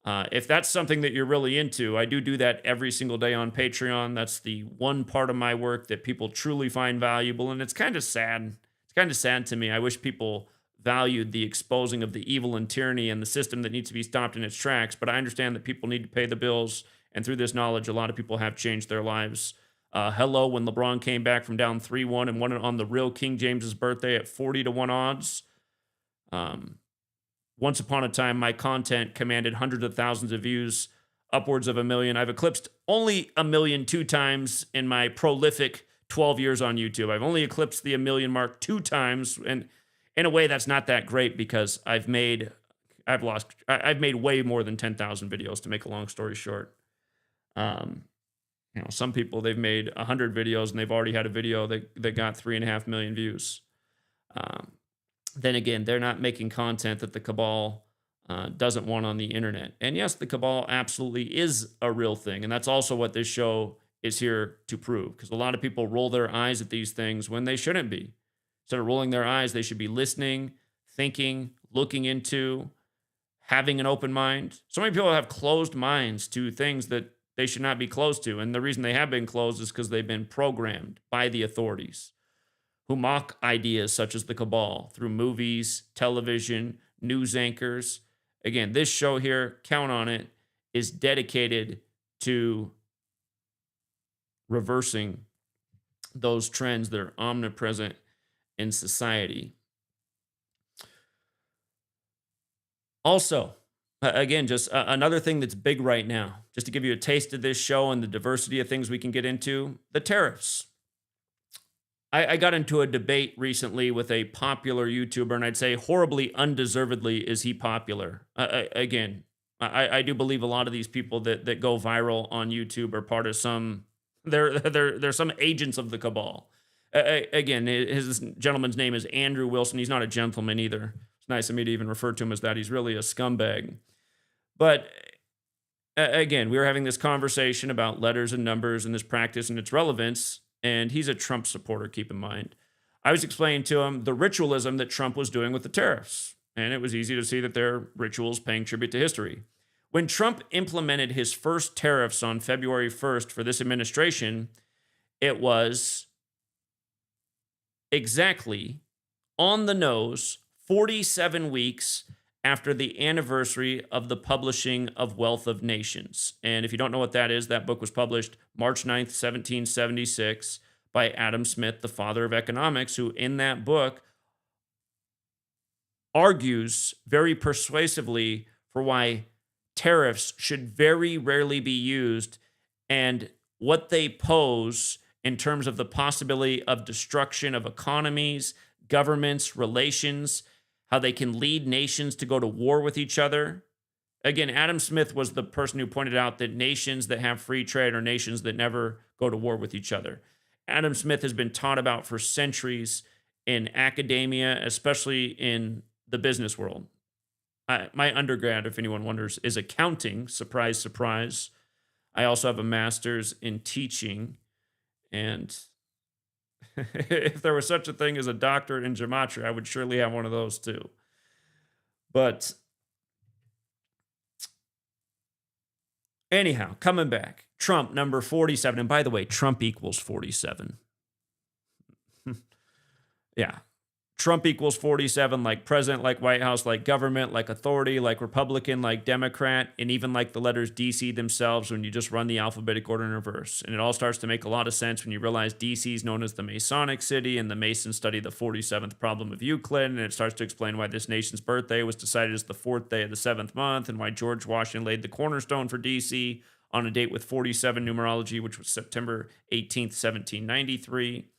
If that's something that you're really into, I do that every single day on Patreon. That's the one part of my work that people truly find valuable, and it's kind of sad. It's kind of sad to me. I wish people valued the exposing of the evil and tyranny and the system that needs to be stopped in its tracks, but I understand that people need to pay the bills, and through this knowledge, a lot of people have changed their lives. Hello, when LeBron came back from down 3-1 and won it on the real King James's birthday at 40-1 odds. Once upon a time, my content commanded hundreds of thousands of views, upwards of 1 million. I've eclipsed only 1 million 2 times in my prolific 12 years on YouTube. I've only eclipsed the 1 million mark 2 times, and in a way, that's not that great because I've made way more than 10,000 videos, to make a long story short. Some people, they've made 100 videos and they've already had a video that got 3.5 million views. Then again, they're not making content that the cabal doesn't want on the internet. And yes, the cabal absolutely is a real thing. And that's also what this show is here to prove, because a lot of people roll their eyes at these things when they shouldn't be. Instead of rolling their eyes, they should be listening, thinking, looking into, having an open mind. So many people have closed minds to things that they should not be closed to. And the reason they have been closed is because they've been programmed by the authorities who mock ideas such as the cabal through movies, television, news anchors. Again, this show here, count on it, is dedicated to reversing those trends that are omnipresent in society. Also, again, just another thing that's big right now, just to give you a taste of this show and the diversity of things we can get into, the tariffs. I got into a debate recently with a popular YouTuber, and I'd say horribly undeservedly is he popular. Again, I do believe a lot of these people that go viral on YouTube are part of some, they're some agents of the cabal. Again, his gentleman's name is Andrew Wilson. He's not a gentleman either. It's nice of me to even refer to him as that. He's really a scumbag. But again, we were having this conversation about letters and numbers and this practice and its relevance. And he's a Trump supporter, keep in mind. I was explaining to him the ritualism that Trump was doing with the tariffs. And it was easy to see that they're rituals paying tribute to history. When Trump implemented his first tariffs on February 1st for this administration, it was exactly on the nose 47 weeks after the anniversary of the publishing of Wealth of Nations. And if you don't know what that is, that book was published March 9th, 1776 by Adam Smith, the father of economics, who in that book argues very persuasively for why tariffs should very rarely be used and what they pose in terms of the possibility of destruction of economies, governments, relations, how they can lead nations to go to war with each other. Again, Adam Smith was the person who pointed out that nations that have free trade are nations that never go to war with each other. Adam Smith has been taught about for centuries in academia, especially in the business world. My undergrad, if anyone wonders, is accounting. Surprise, surprise. I also have a master's in teaching. And if there was such a thing as a doctorate in gematria, I would surely have one of those too. But anyhow, coming back, Trump, number 47. And by the way, Trump equals 47. Yeah. Trump equals 47, like president, like White House, like government, like authority, like Republican, like Democrat, and even like the letters DC themselves when you just run the alphabetic order in reverse. And it all starts to make a lot of sense when you realize DC is known as the Masonic city, and the Masons study the 47th problem of Euclid, and it starts to explain why this nation's birthday was decided as the 4th day of the 7th month, and why George Washington laid the cornerstone for DC on a date with 47 numerology, which was September 18th, 1793.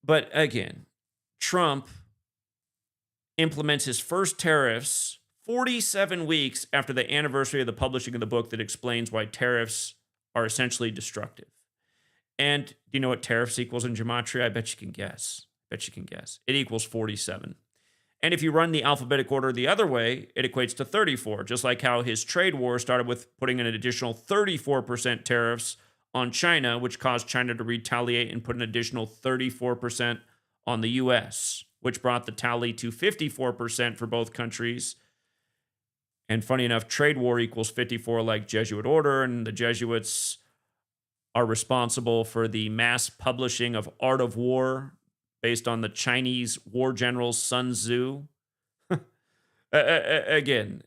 But again, Trump implements his first tariffs 47 weeks after the anniversary of the publishing of the book that explains why tariffs are essentially destructive. And do you know what tariffs equals in gematria? I bet you can guess. It equals 47. And if you run the alphabetic order the other way, it equates to 34, just like how his trade war started with putting an additional 34% tariffs on China, which caused China to retaliate and put an additional 34% on the US, which brought the tally to 54% for both countries. And funny enough, trade war equals 54 like Jesuit order, and the Jesuits are responsible for the mass publishing of Art of War based on the Chinese war general Sun Tzu. Again,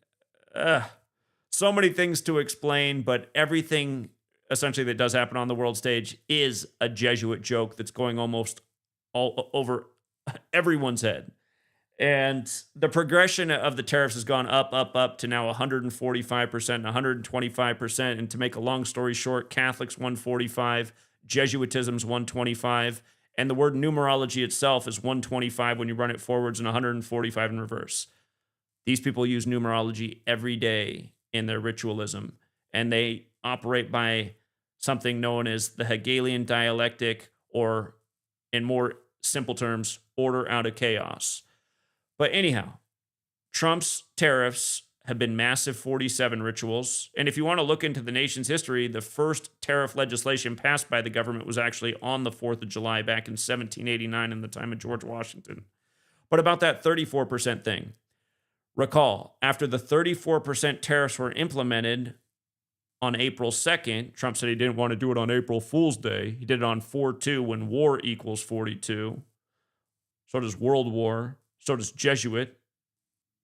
so many things to explain, but everything essentially that does happen on the world stage is a Jesuit joke that's going almost all over everyone's head. And the progression of the tariffs has gone up to now 145% and 125%. And to make a long story short, Catholics 145, Jesuitism's 125, and the word numerology itself is 125 when you run it forwards and 145 in reverse. These people use numerology every day in their ritualism, and they operate by something known as the Hegelian dialectic, or in more simple terms, order out of chaos. But anyhow, Trump's tariffs have been massive 47 rituals. And if you want to look into the nation's history, the first tariff legislation passed by the government was actually on the 4th of July back in 1789 in the time of George Washington. But about that 34% thing, recall, after the 34% tariffs were implemented on April 2nd, Trump said he didn't want to do it on April Fool's Day. He did it on 4/2 when war equals 42. So does World War. So does Jesuit.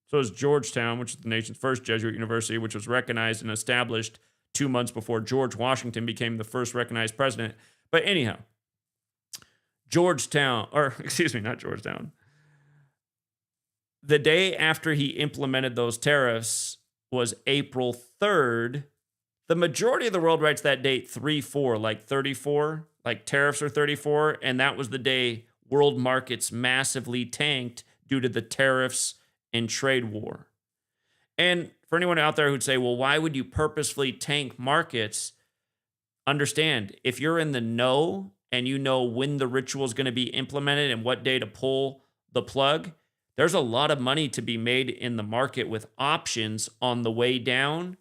So is Georgetown, which is the nation's first Jesuit university, which was recognized and established 2 months before George Washington became the first recognized president. But anyhow, not Georgetown. The day after he implemented those tariffs was April 3rd. The majority of the world writes that date 3/4, like 34, like tariffs are 34. And that was the day world markets massively tanked due to the tariffs and trade war. And for anyone out there who'd say, well, why would you purposefully tank markets? Understand, if you're in the know and you know when the ritual is going to be implemented and what day to pull the plug, there's a lot of money to be made in the market with options on the way down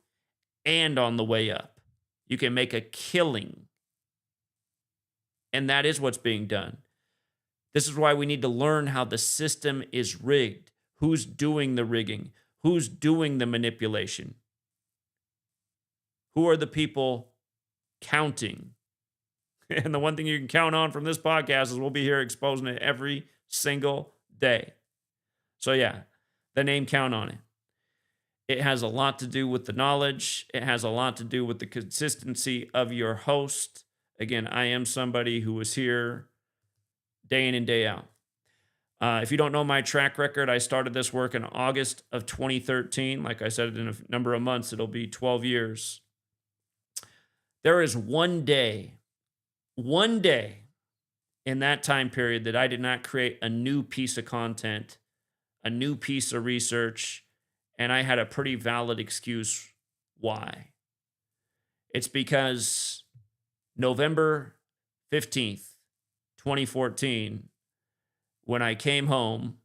and on the way up. You can make a killing. And that is what's being done. This is why we need to learn how the system is rigged. Who's doing the rigging? Who's doing the manipulation? Who are the people counting? And the one thing you can count on from this podcast is we'll be here exposing it every single day. So yeah, the name count on it. It has a lot to do with the knowledge. It has a lot to do with the consistency of your host. Again, I am somebody who was here day in and day out. If you don't know my track record, I started this work in August of 2013. Like I said, in a number of months, it'll be 12 years. There is one day in that time period that I did not create a new piece of content, a new piece of research, and I had a pretty valid excuse why. It's because November 15th, 2014, when I came home,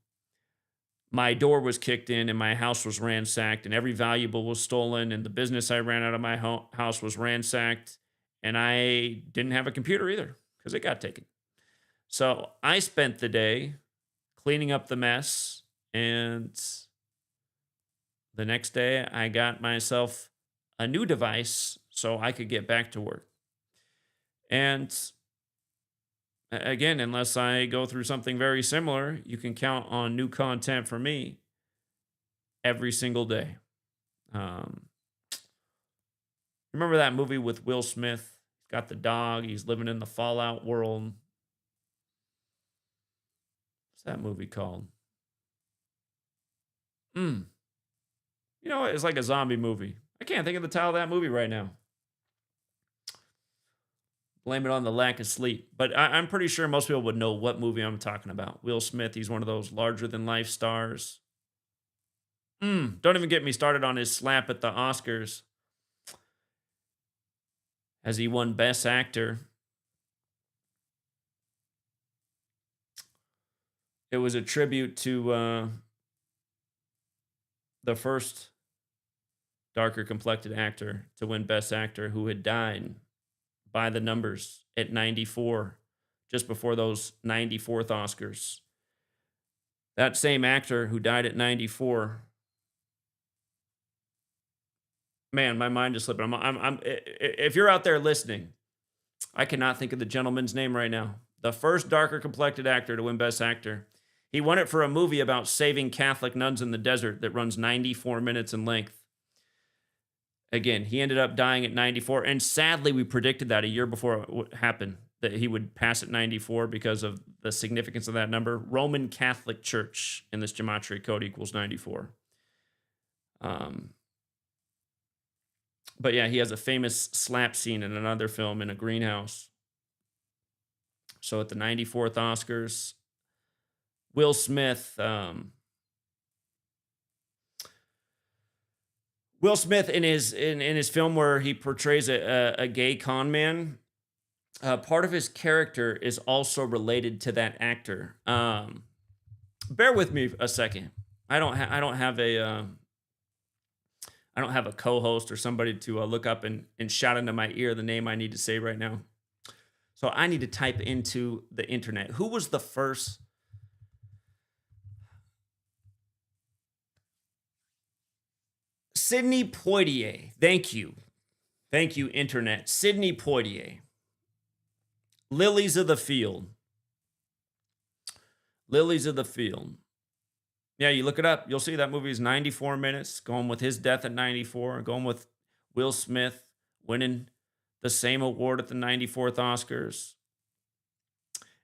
my door was kicked in and my house was ransacked and every valuable was stolen and the business I ran out of my house was ransacked and I didn't have a computer either because it got taken. So I spent the day cleaning up the mess, and the next day I got myself a new device so I could get back to work. And again, unless I go through something very similar, you can count on new content from me every single day. Remember that movie with Will Smith? He's got the dog. He's living in the Fallout world. What's that movie called? You know what? It's like a zombie movie. I can't think of the title of that movie right now. Blame it on the lack of sleep. But I'm pretty sure most people would know what movie I'm talking about. Will Smith, he's one of those larger-than-life stars. Don't even get me started on his slap at the Oscars as he won Best Actor. It was a tribute to the first darker-complected actor to win Best Actor who had died by the numbers at 94, just before those 94th Oscars. That same actor who died at 94. Man, my mind is slipping. If you're out there listening, I cannot think of the gentleman's name right now. The first darker complected actor to win Best Actor. He won it for a movie about saving Catholic nuns in the desert that runs 94 minutes in length. Again, he ended up dying at 94, and sadly, we predicted that a year before it happened, that he would pass at 94 because of the significance of that number. Roman Catholic Church in this gematria code equals 94. But yeah, he has a famous slap scene in another film in a greenhouse. So at the 94th Oscars, Will Smith... Will Smith in his film where he portrays a gay con man, part of his character is also related to that actor. Bear with me a second. I don't have a I don't have a co-host or somebody to look up and shout into my ear the name I need to say right now. So I need to type into the internet. Who was the first? Sidney Poitier. Thank you. Thank you, internet. Sidney Poitier. Lilies of the Field. Lilies of the Field. Yeah, you look it up. You'll see that movie is 94 minutes, going with his death at 94, going with Will Smith winning the same award at the 94th Oscars.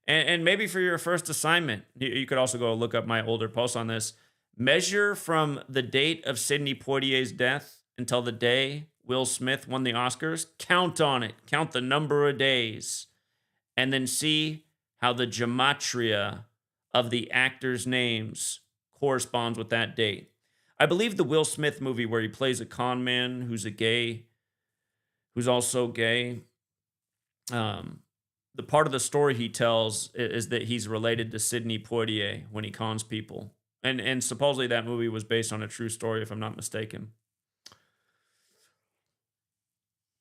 And maybe for your first assignment, you could also go look up my older posts on this. Measure from the date of Sidney Poitier's death until the day Will Smith won the Oscars. Count on it. Count the number of days. And then see how the gematria of the actors' names corresponds with that date. I believe the Will Smith movie where he plays a con man who's also gay. The part of the story he tells is that he's related to Sidney Poitier when he cons people. And supposedly that movie was based on a true story, if I'm not mistaken.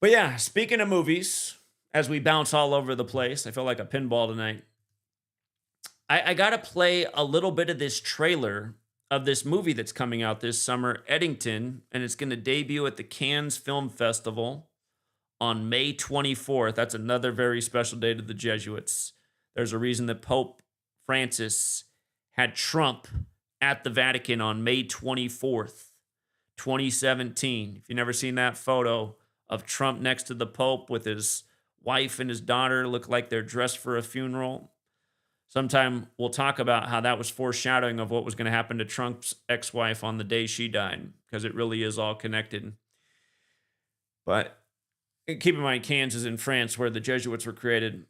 But yeah, speaking of movies, as we bounce all over the place, I feel like a pinball tonight. I got to play a little bit of this trailer of this movie that's coming out this summer, Eddington, and it's going to debut at the Cannes Film Festival on May 24th. That's another very special day to the Jesuits. There's a reason that Pope Francis had Trump at the Vatican on May 24th, 2017. If you've never seen that photo of Trump next to the Pope with his wife and his daughter look like they're dressed for a funeral, sometime we'll talk about how that was foreshadowing of what was going to happen to Trump's ex-wife on the day she died, because it really is all connected. But keep in mind, Cannes is in France, where the Jesuits were created.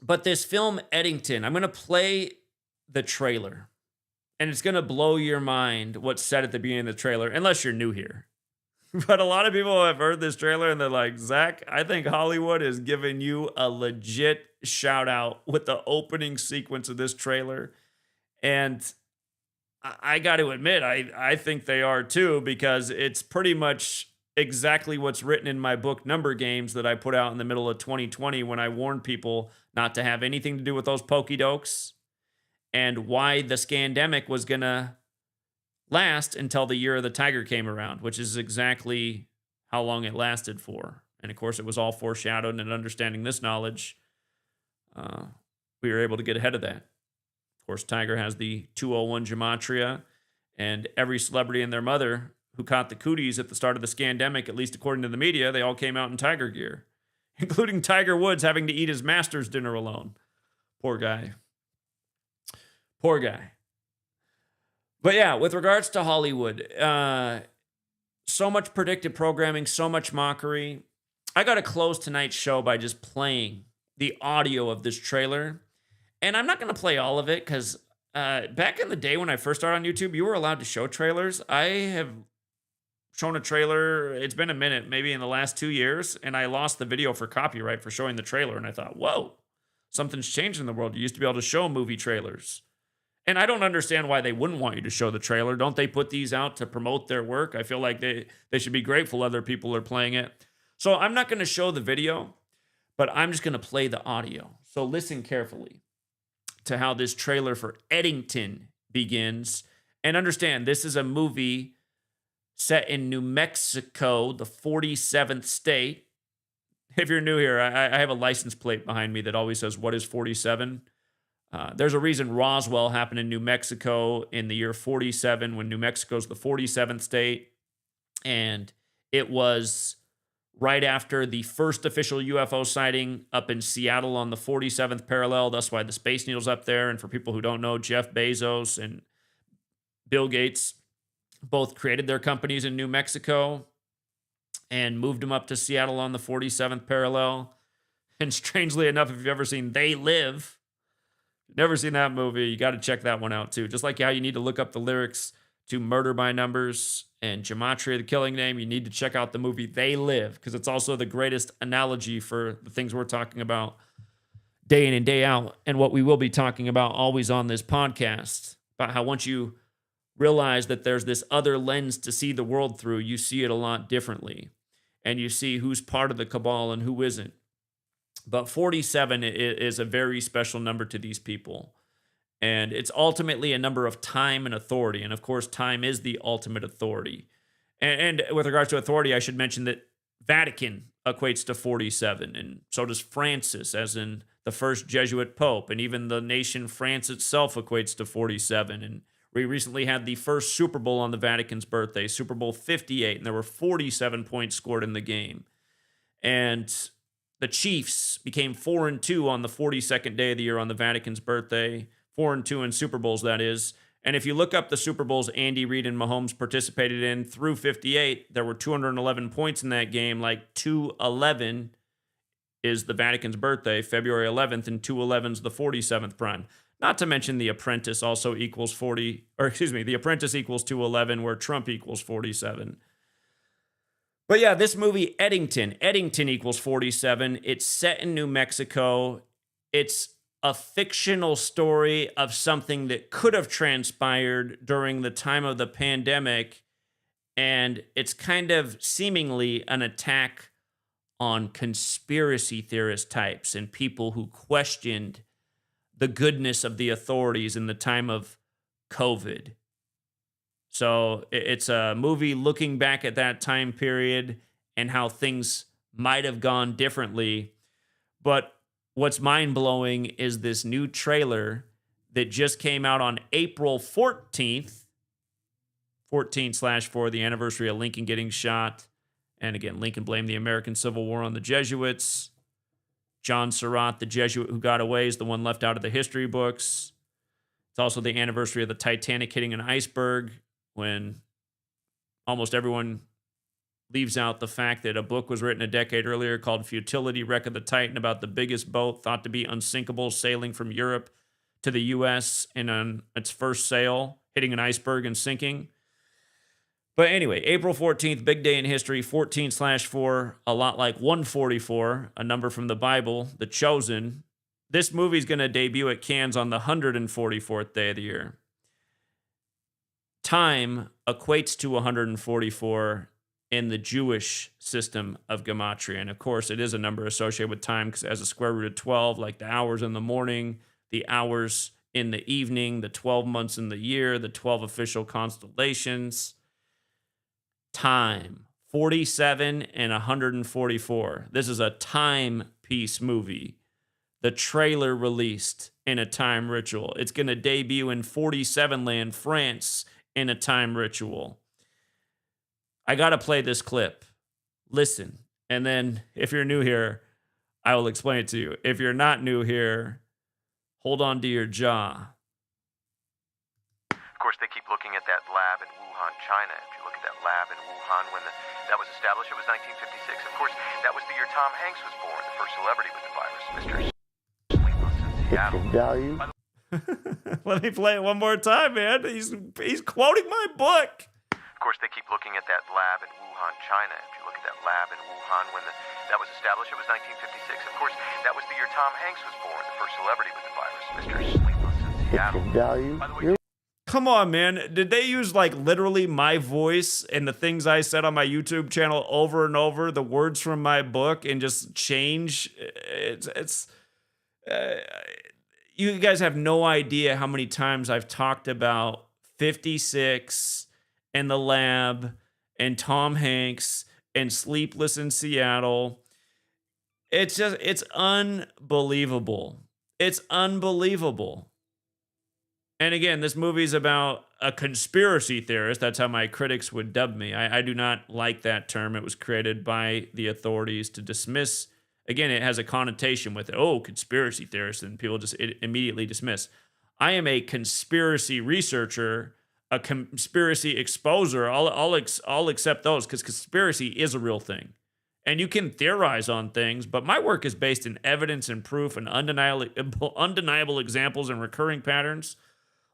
But this film, Eddington, I'm going to play the trailer, and it's going to blow your mind what's said at the beginning of the trailer, unless you're new here. But a lot of people have heard this trailer and they're like, Zach, I think Hollywood is giving you a legit shout out with the opening sequence of this trailer. And I got to admit, I think they are too, because it's pretty much exactly what's written in my book, Number Games, that I put out in the middle of 2020 when I warned people not to have anything to do with those pokey dokes and why the scandemic was going to last until the year of the tiger came around, which is exactly how long it lasted for. And of course, it was all foreshadowed, and understanding this knowledge, we were able to get ahead of that. Of course, Tiger has the 201 gematria, and every celebrity and their mother who caught the cooties at the start of the scandemic, at least according to the media, they all came out in Tiger gear, including Tiger Woods having to eat his Masters dinner alone. Poor guy. Poor guy. But yeah, with regards to Hollywood, so much predictive programming, so much mockery. I got to close tonight's show by just playing the audio of this trailer. And I'm not going to play all of it because back in the day when I first started on YouTube, you were allowed to show trailers. I have shown a trailer, it's been a minute, maybe in the last 2 years, and I lost the video for copyright for showing the trailer. And I thought, whoa, something's changed in the world. You used to be able to show movie trailers. And I don't understand why they wouldn't want you to show the trailer. Don't they put these out to promote their work? I feel like they should be grateful other people are playing it. So I'm not going to show the video, but I'm just going to play the audio. So listen carefully to how this trailer for Eddington begins. And understand, this is a movie set in New Mexico, the 47th state. If you're new here, I have a license plate behind me that always says, what is 47? There's a reason Roswell happened in New Mexico in the year 47, when New Mexico's the 47th state. And it was right after the first official UFO sighting up in Seattle on the 47th parallel. That's why the Space Needle's up there. And for people who don't know, Jeff Bezos and Bill Gates both created their companies in New Mexico and moved them up to Seattle on the 47th parallel. And strangely enough, if you've ever seen They Live, never seen that movie, you got to check that one out too. Just like how you need to look up the lyrics to Murder by Numbers and Gematria, the Killing Name, you need to check out the movie They Live, because it's also the greatest analogy for the things we're talking about day in and day out, and what we will be talking about always on this podcast, about how once you realize that there's this other lens to see the world through, you see it a lot differently. And you see who's part of the cabal and who isn't. But 47 is a very special number to these people. And it's ultimately a number of time and authority. And of course, time is the ultimate authority. And with regards to authority, I should mention that Vatican equates to 47. And so does Francis, as in the first Jesuit pope. And even the nation France itself equates to 47. And we recently had the first Super Bowl on the Vatican's birthday, Super Bowl 58. And there were 47 points scored in the game. And the Chiefs became 4-2 on the 42nd day of the year on the Vatican's birthday. 4-2 in Super Bowls, that is. And if you look up the Super Bowls Andy Reid and Mahomes participated in through 58, there were 211 points in that game. Like 211 is the Vatican's birthday, February 11th, and 211 is the 47th prime. Not to mention The Apprentice also equals The Apprentice equals 211, where Trump equals 47. But yeah, this movie, Eddington equals 47. It's set in New Mexico. It's a fictional story of something that could have transpired during the time of the pandemic. And it's kind of seemingly an attack on conspiracy theorist types and people who questioned the goodness of the authorities in the time of COVID. So it's a movie looking back at that time period and how things might have gone differently. But what's mind-blowing is this new trailer that just came out on April 14th, 14/4, the anniversary of Lincoln getting shot. And again, Lincoln blamed the American Civil War on the Jesuits. John Surratt, the Jesuit who got away, is the one left out of the history books. It's also the anniversary of the Titanic hitting an iceberg, when almost everyone leaves out the fact that a book was written a decade earlier called Futility, Wreck of the Titan, about the biggest boat thought to be unsinkable sailing from Europe to the U.S. and on its first sail, hitting an iceberg and sinking. But anyway, April 14th, big day in history, 14/4, a lot like 144, a number from the Bible, The Chosen. This movie's going to debut at Cannes on the 144th day of the year. Time equates to 144 in the Jewish system of gematria. And of course, it is a number associated with time because it has a square root of 12, like the hours in the morning, the hours in the evening, the 12 months in the year, the 12 official constellations. Time, 47 and 144. This is a timepiece movie. The trailer released in a time ritual. It's going to debut in 47 land, France, in a time ritual. I got to play this clip. Listen. And then if you're new here, I will explain it to you. If you're not new here, hold on to your jaw. Of course, they keep looking at that lab in Wuhan, China. If you look at that lab in Wuhan when that was established, it was 1956. Of course, that was the year Tom Hanks was born, the first celebrity with the virus, Mr. Sleepless in Seattle. Value. Let me play it one more time, man. He's quoting my book. Of course, they keep looking at that lab in Wuhan, China. If you look at that lab in Wuhan when that was established, it was 1956. Of course, that was the year Tom Hanks was born, the first celebrity with the virus, Mr. Sleepless in Seattle. Value. By the way, Come on, man. Did they use like literally my voice and the things I said on my YouTube channel over and over, the words from my book, and just change? You guys have no idea how many times I've talked about 56 and the lab and Tom Hanks and Sleepless in Seattle. It's unbelievable. It's unbelievable. And again, this movie's about a conspiracy theorist. That's how my critics would dub me. I do not like that term. It was created by the authorities to dismiss. Again, it has a connotation with it. Oh, conspiracy theorist, and people just immediately dismiss. I am a conspiracy researcher, a conspiracy exposer. I'll accept those because conspiracy is a real thing. And you can theorize on things, but my work is based in evidence and proof and undeniable examples and recurring patterns.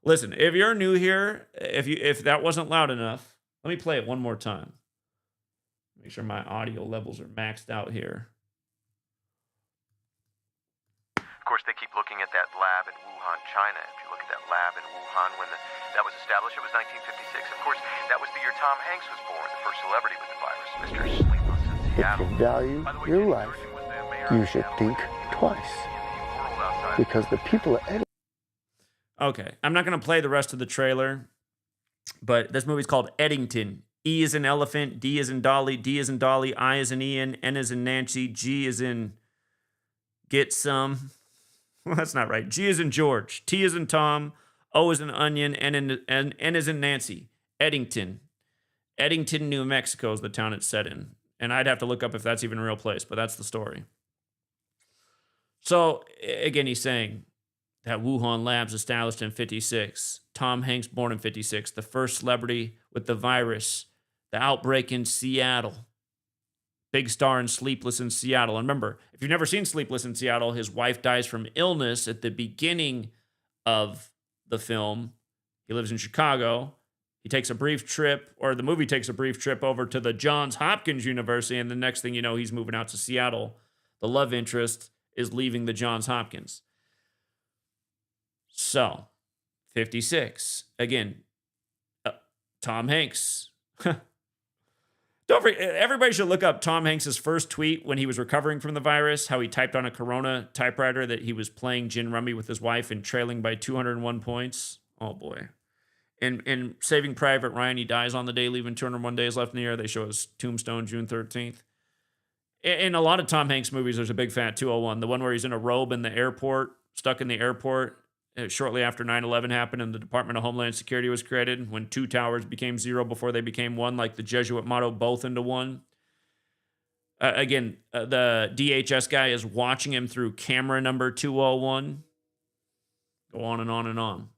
Listen, if you're new here, if that wasn't loud enough, let me play it one more time. Make sure my audio levels are maxed out here. of course, they keep looking at that lab in Wuhan, China. If you look at that lab in Wuhan when that was established, it was 1956. Of course, that was the year Tom Hanks was born, the first celebrity with the virus, Mr. Sleepless in If Seattle. you value your life, you should think twice. Because the people are Okay, I'm not going to play the rest of the trailer, but this movie's called Eddington. E is in elephant, D is in Dolly, D is in Dolly, I is in Ian, N is in Nancy, G is in get some. Well, that's not right. G is in George, T is in Tom, O is in onion, N is in Nancy. Eddington. Eddington, New Mexico is the town it's set in. And I'd have to look up if that's even a real place, but that's the story. So, again, he's saying that Wuhan lab's established in 56. Tom Hanks born in 56. The first celebrity with the virus. The outbreak in Seattle. Big star in Sleepless in Seattle. And remember, if you've never seen Sleepless in Seattle, his wife dies from illness at the beginning of the film. He lives in Chicago. He takes a brief trip, or the movie takes a brief trip over to the Johns Hopkins University, and the next thing you know, he's moving out to Seattle. The love interest is leaving the Johns Hopkins. So, 56. Again, Tom Hanks. Don't forget, everybody should look up Tom Hanks' first tweet when he was recovering from the virus, how he typed on a Corona typewriter that he was playing gin rummy with his wife and trailing by 201 points. Oh, boy. In Saving Private Ryan, he dies on the day, leaving 201 days left in the year. They show his tombstone June 13th. In a lot of Tom Hanks movies, there's a big fat 201. The one where he's in a robe in the airport, stuck in the airport, shortly after 9/11 happened and the Department of Homeland Security was created, when two towers became zero before they became one, like the Jesuit motto, both into one. The DHS guy is watching him through camera number 201. Go on and on and on.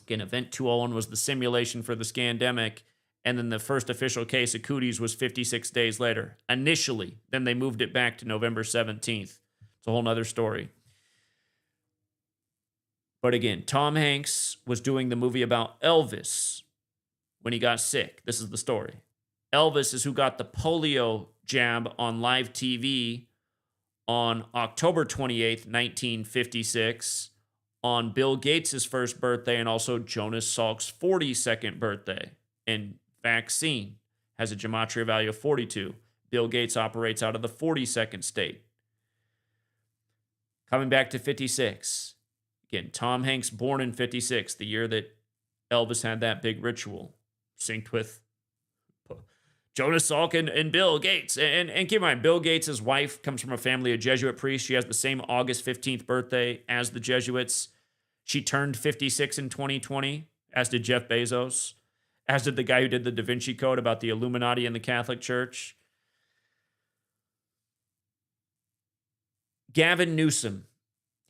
Again, Event 201 was the simulation for the scandemic, and then the first official case of cooties was 56 days later. Initially, then they moved it back to November 17th. It's a whole nother story. But again, Tom Hanks was doing the movie about Elvis when he got sick. This is the story. Elvis is who got the polio jab on live TV on October 28th, 1956, on Bill Gates' first birthday and also Jonas Salk's 42nd birthday. And vaccine has a gematria value of 42. Bill Gates operates out of the 42nd state. Coming back to 56. Again, Tom Hanks born in 56, the year that Elvis had that big ritual, synced with Jonas Salk and Bill Gates. And keep in mind, Bill Gates' wife comes from a family of Jesuit priests. She has the same August 15th birthday as the Jesuits. She turned 56 in 2020, as did Jeff Bezos, as did the guy who did the Da Vinci Code about the Illuminati and the Catholic Church. Gavin Newsom.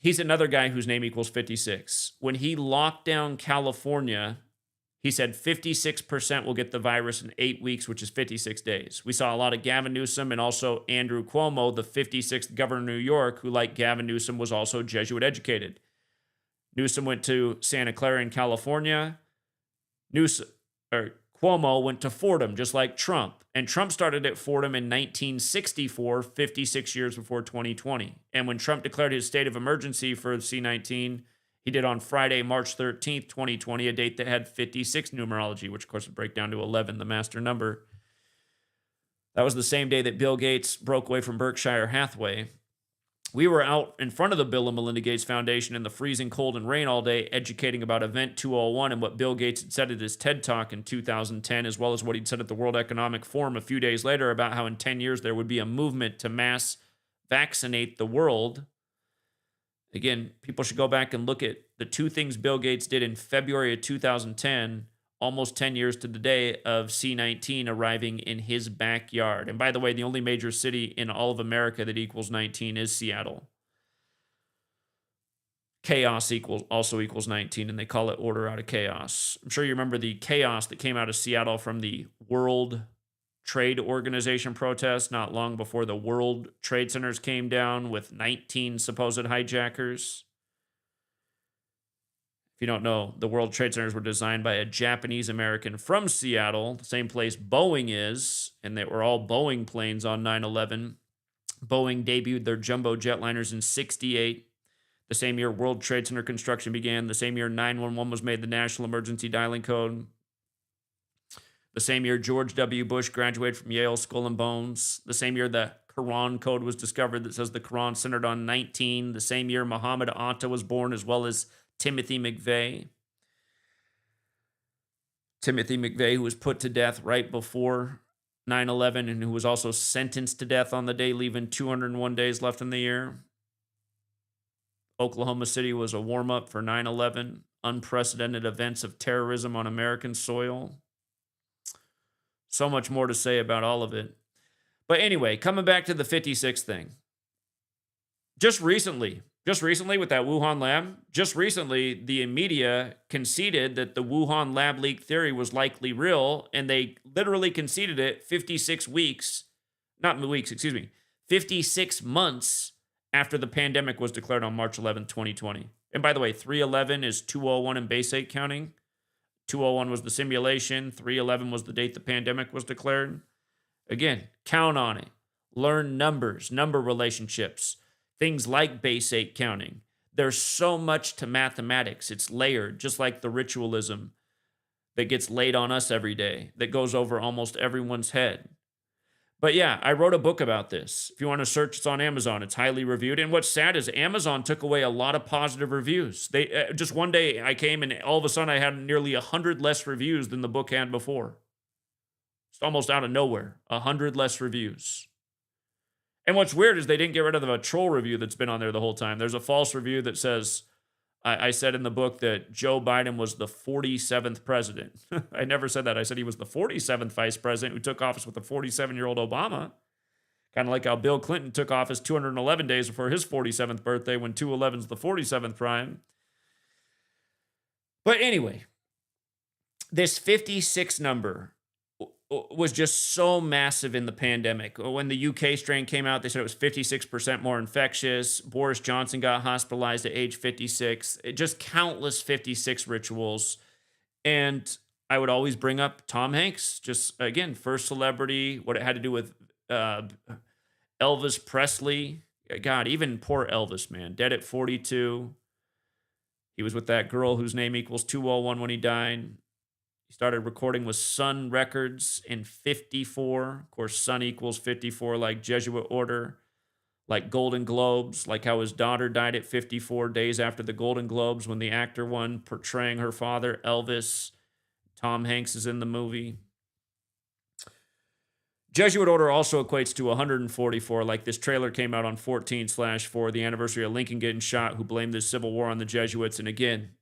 He's another guy whose name equals 56. When he locked down California, he said 56% will get the virus in 8 weeks, which is 56 days. We saw a lot of Gavin Newsom and also Andrew Cuomo, the 56th governor of New York, who, like Gavin Newsom, was also Jesuit educated. Newsom went to Santa Clara in California. Cuomo went to Fordham, just like Trump. And Trump started at Fordham in 1964, 56 years before 2020. And when Trump declared his state of emergency for C-19, he did on Friday, March 13th, 2020, a date that had 56 numerology, which, of course, would break down to 11, the master number. That was the same day that Bill Gates broke away from Berkshire Hathaway. We were out in front of the Bill and Melinda Gates Foundation in the freezing cold and rain all day, educating about Event 201 and what Bill Gates had said at his TED Talk in 2010, as well as what he'd said at the World Economic Forum a few days later about how in 10 years there would be a movement to mass vaccinate the world. Again, people should go back and look at the two things Bill Gates did in February of 2010, almost 10 years to the day of C-19 arriving in his backyard. And by the way, the only major city in all of America that equals 19 is Seattle. Chaos also equals 19, and they call it order out of chaos. I'm sure you remember the chaos that came out of Seattle from the World Trade Organization protests not long before the World Trade Centers came down with 19 supposed hijackers. If you don't know, the World Trade Centers were designed by a Japanese American from Seattle, the same place Boeing is, and they were all Boeing planes on 9/11. Boeing debuted their jumbo jetliners in 68. The same year World Trade Center construction began. The same year 911 was made the national emergency dialing code. The same year George W. Bush graduated from Yale Skull and Bones. The same year the Quran code was discovered that says the Quran centered on 19. The same year Muhammad Atta was born, as well as Timothy McVeigh. Timothy McVeigh, who was put to death right before 9/11 and who was also sentenced to death on the day, leaving 201 days left in the year. Oklahoma City was a warm-up for 9/11, unprecedented events of terrorism on American soil. So much more to say about all of it. But anyway, coming back to the 56 thing. Just recently with that Wuhan lab, just recently, the media conceded that the Wuhan lab leak theory was likely real, and they literally conceded it 56 months after the pandemic was declared on March 11, 2020. And by the way, 3/11 is 201 in base 8 counting. 201 was the simulation. 3/11 was the date the pandemic was declared. Again, count on it. Learn numbers, number relationships, things like base 8 counting. There's so much to mathematics. It's layered, just like the ritualism that gets laid on us every day, that goes over almost everyone's head. But yeah, I wrote a book about this. If you want to search, it's on Amazon. It's highly reviewed. And what's sad is Amazon took away a lot of positive reviews. They just one day I came and all of a sudden I had nearly 100 less reviews than the book had before. It's almost out of nowhere. 100 less reviews. And what's weird is they didn't get rid of a troll review that's been on there the whole time. There's a false review that says, I said in the book that Joe Biden was the 47th president. I never said that. I said he was the 47th vice president who took office with a 47-year-old Obama. Kind of like how Bill Clinton took office 211 days before his 47th birthday, when 211 is the 47th prime. But anyway, this 56 number was just so massive in the pandemic. When the UK strain came out, they said it was 56% more infectious. Boris Johnson got hospitalized at age 56. Just countless 56 rituals. And I would always bring up Tom Hanks, just again, first celebrity, what it had to do with Elvis Presley. God, even poor Elvis, man, dead at 42. He was with that girl whose name equals 201 when he died. He started recording with Sun Records in 54. Of course, Sun equals 54, like Jesuit order, like Golden Globes, like how his daughter died at 54 days after the Golden Globes when the actor won, portraying her father, Elvis. Tom Hanks is in the movie. Jesuit order also equates to 144, like this trailer came out on 14/4, the anniversary of Lincoln getting shot, who blamed the Civil War on the Jesuits. And again,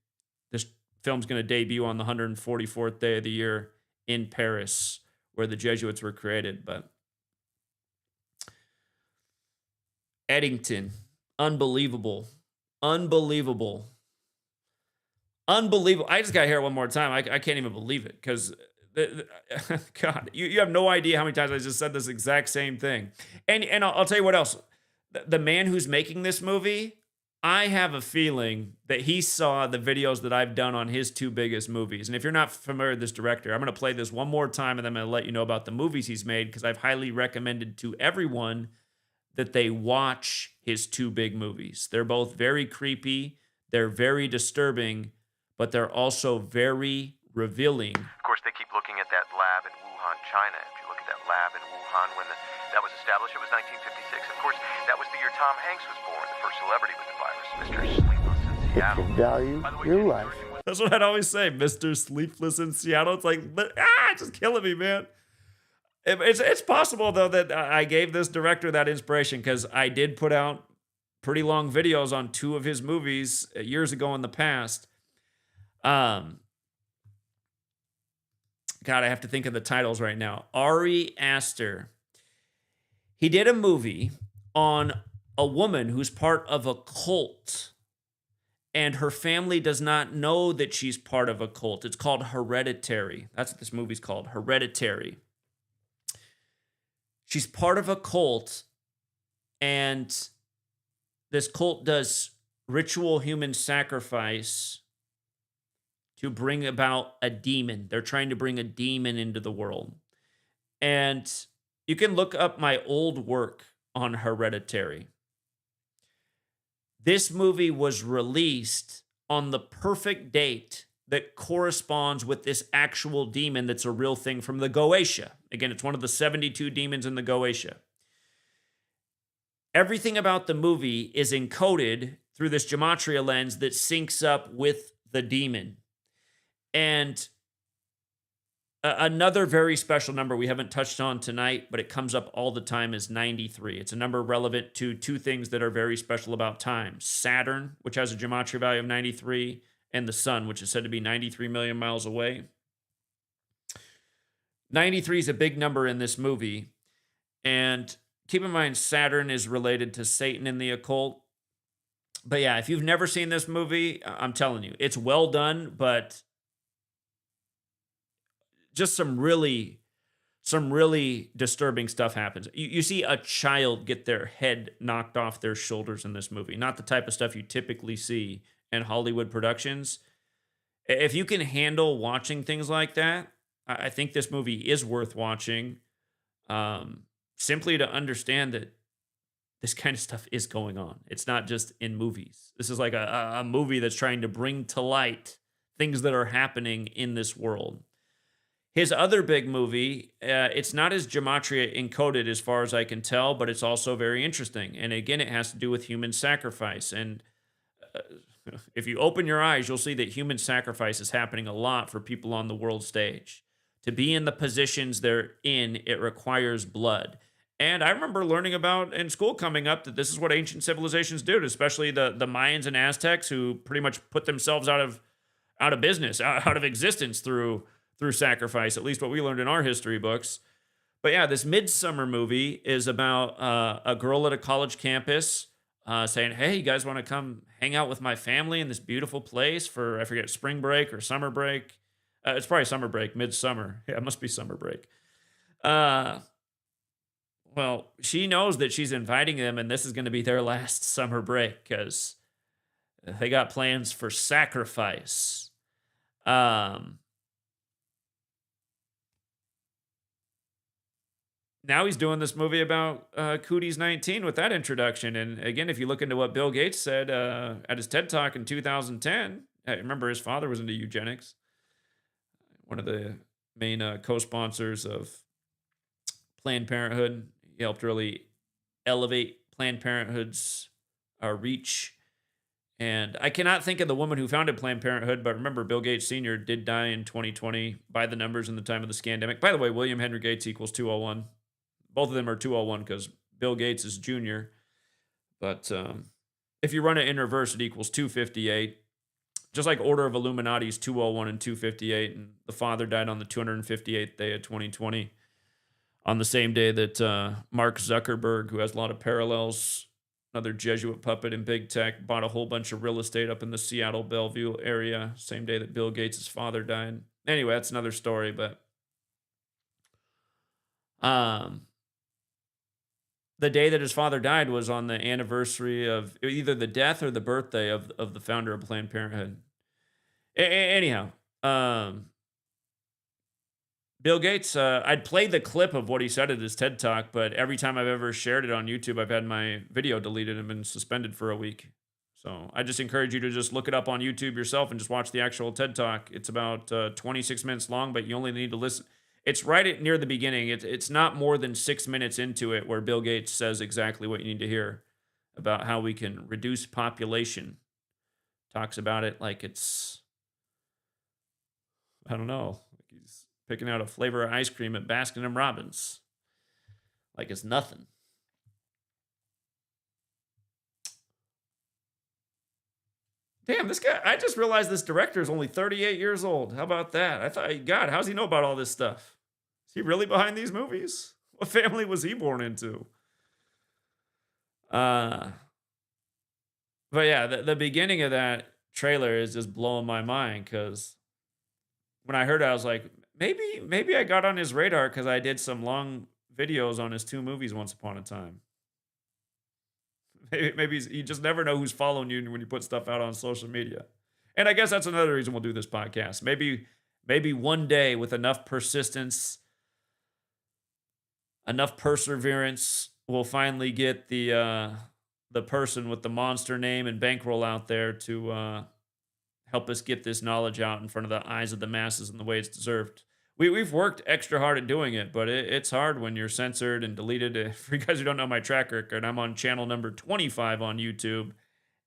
this film's going to debut on the 144th day of the year in Paris, where the Jesuits were created. But Eddington, unbelievable. I just got to hear it one more time. I can't even believe it, because God, you have no idea how many times I just said this exact same thing. And I'll tell you what else. The man who's making this movie, I have a feeling that he saw the videos that I've done on his 2 biggest movies. And if you're not familiar with this director, I'm going to play this one more time, and then I'm going to let you know about the movies he's made, because I've highly recommended to everyone that they watch his 2 big movies. They're both very creepy, they're very disturbing, but they're also very revealing. Of course, they keep looking at that lab in Wuhan, China. If you look at that lab in Wuhan when that was established, it was 1956. Of course, that was the year Tom Hanks was born, the first celebrity with the virus, Mr. Sleepless in Seattle. If you value your life. That's what I'd always say, Mr. Sleepless in Seattle. It's like, just killing me, man. It's possible, though, that I gave this director that inspiration, because I did put out pretty long videos on 2 of his movies years ago in the past. God, I have to think of the titles right now. Ari Aster. He did a movie on a woman who's part of a cult, and her family does not know that she's part of a cult. It's called Hereditary. That's what this movie's called, Hereditary. She's part of a cult, and this cult does ritual human sacrifice to bring about a demon. They're trying to bring a demon into the world. And you can look up my old work on Hereditary. This movie was released on the perfect date that corresponds with this actual demon that's a real thing from the Goetia. Again, it's one of the 72 demons in the Goetia. Everything about the movie is encoded through this gematria lens that syncs up with the demon. And another very special number we haven't touched on tonight, but it comes up all the time, is 93. It's a number relevant to two things that are very special about time: Saturn, which has a gematria value of 93, and the sun, which is said to be 93 million miles away. 93 is a big number in this movie. And keep in mind, Saturn is related to Satan in the occult. But yeah, if you've never seen this movie, I'm telling you, it's well done, but just some really disturbing stuff happens. You see a child get their head knocked off their shoulders in this movie. Not the type of stuff you typically see in Hollywood productions. If you can handle watching things like that, I think this movie is worth watching. Simply to understand that this kind of stuff is going on. It's not just in movies. This is like a movie that's trying to bring to light things that are happening in this world. His other big movie, it's not as gematria encoded as far as I can tell, but it's also very interesting. And again, it has to do with human sacrifice. And if you open your eyes, you'll see that human sacrifice is happening a lot for people on the world stage. To be in the positions they're in, it requires blood. And I remember learning about in school coming up that this is what ancient civilizations did, especially the Mayans and Aztecs, who pretty much put themselves out of business, out of existence through sacrifice, at least what we learned in our history books. But yeah, this Midsummer movie is about a girl at a college campus saying, hey, you guys want to come hang out with my family in this beautiful place for, I forget, spring break or summer break? It's probably summer break, midsummer. Yeah, it must be summer break. Well, she knows that she's inviting them, and this is going to be their last summer break because they got plans for sacrifice. Now he's doing this movie about Cooties 19 with that introduction. And again, if you look into what Bill Gates said at his TED Talk in 2010, I remember his father was into eugenics. One of the main co-sponsors of Planned Parenthood. He helped really elevate Planned Parenthood's reach. And I cannot think of the woman who founded Planned Parenthood, but remember, Bill Gates Sr. did die in 2020 by the numbers in the time of the scandemic. By the way, William Henry Gates equals 201. Both of them are 201 because Bill Gates is Jr. But if you run it in reverse, it equals 258. Just like Order of Illuminati is 201 and 258, and the father died on the 258th day of 2020, on the same day that Mark Zuckerberg, who has a lot of parallels, another Jesuit puppet in big tech, bought a whole bunch of real estate up in the Seattle Bellevue area, same day that Bill Gates' father died. Anyway, that's another story, but the day that his father died was on the anniversary of either the death or the birthday of the founder of Planned Parenthood. Anyhow, Bill Gates, I'd played the clip of what he said at his TED Talk, but every time I've ever shared it on YouTube, I've had my video deleted and been suspended for a week. So I just encourage you to just look it up on YouTube yourself and just watch the actual TED Talk. It's about 26 minutes long, but you only need to listen. It's right near the beginning. It's not more than 6 minutes into it where Bill Gates says exactly what you need to hear about how we can reduce population. Talks about it like it's, I don't know, like he's picking out a flavor of ice cream at Baskin and Robbins. Like it's nothing. Damn, this guy, I just realized this director is only 38 years old. How about that? I thought, God, how's he know about all this stuff? Is he really behind these movies? What family was he born into? But yeah, the beginning of that trailer is just blowing my mind because when I heard it, I was like, maybe I got on his radar because I did some long videos on his 2 movies once upon a time. Maybe you just never know who's following you when you put stuff out on social media. And I guess that's another reason we'll do this podcast. Maybe one day with enough persistence, enough perseverance, we'll finally get the the person with the monster name and bankroll out there to help us get this knowledge out in front of the eyes of the masses in the way it's deserved. We've worked extra hard at doing it, but it's hard when you're censored and deleted. For you guys who don't know my track record, I'm on channel number 25 on YouTube,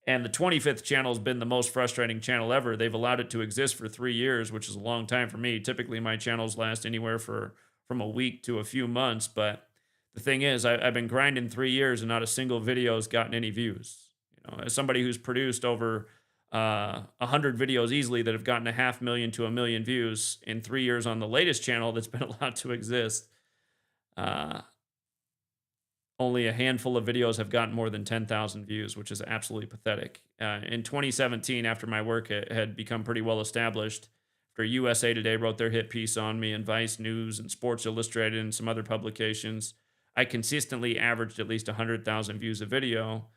and the 25th channel has been the most frustrating channel ever. They've allowed it to exist for 3 years, which is a long time for me. Typically, my channels last anywhere from a week to a few months, but the thing is, I've been grinding 3 years and not a single video has gotten any views. You know, as somebody who's produced over 100 videos easily that have gotten 500,000 to 1 million views in 3 years on the latest channel that's been allowed to exist. Only a handful of videos have gotten more than 10,000 views, which is absolutely pathetic. In 2017, after my work had become pretty well established, after USA Today wrote their hit piece on me and Vice News and Sports Illustrated and some other publications, I consistently averaged at least 100,000 views a video.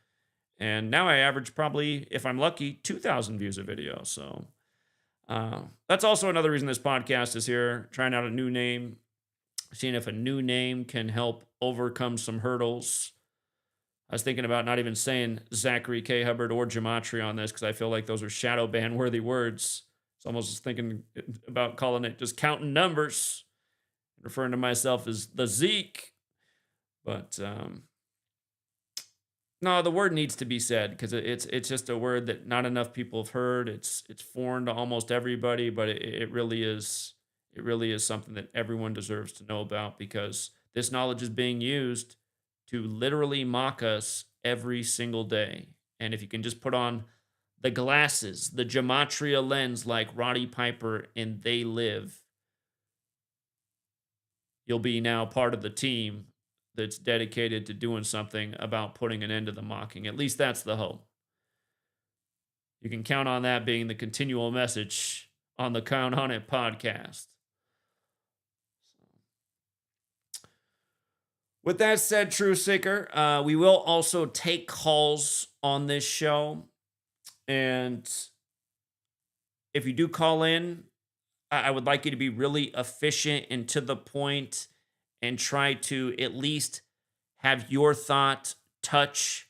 And now I average probably, if I'm lucky, 2,000 views a video. So that's also another reason this podcast is here, trying out a new name, seeing if a new name can help overcome some hurdles. I was thinking about not even saying Zachary K. Hubbard or gematria on this because I feel like those are shadow ban worthy words. So almost just thinking about calling it just counting numbers, referring to myself as the Zeke. But no, the word needs to be said because it's just a word that not enough people have heard. It's foreign to almost everybody, but it really is something that everyone deserves to know about because this knowledge is being used to literally mock us every single day. And if you can just put on the glasses, the gematria lens like Roddy Piper and They Live, you'll be now part of the team that's dedicated to doing something about putting an end to the mocking. At least that's the hope. You can count on that being the continual message on the Count On It podcast. With that said, Truth Seeker, we will also take calls on this show. And if you do call in, I would like you to be really efficient and to the point and try to at least have your thought touch,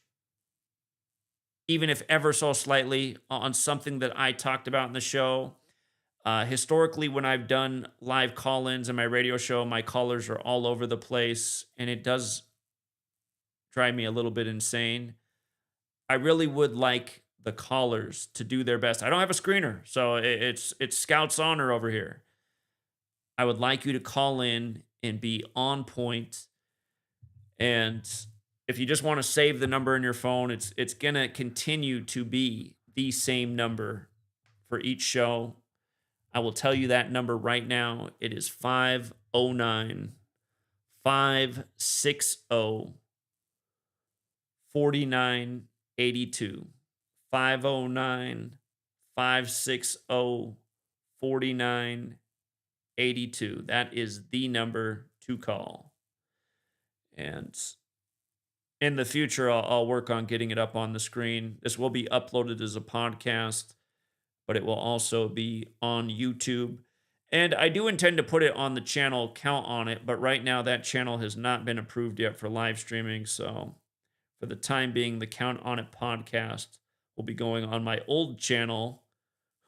even if ever so slightly, on something that I talked about in the show. Historically, when I've done live call-ins in my radio show, my callers are all over the place, and it does drive me a little bit insane. I really would like the callers to do their best. I don't have a screener, so it's Scout's honor over here. I would like you to call in and be on point. And if you just want to save the number in your phone, it's going to continue to be the same number for each show. I will tell you that number right now. It is 509 560 4982. 509 560 4982. That is the number to call. And in the future, I'll work on getting it up on the screen. This will be uploaded as a podcast, but it will also be on YouTube. And I do intend to put it on the channel Count On It, but right now that channel has not been approved yet for live streaming. So for the time being, the Count On It podcast will be going on my old channel,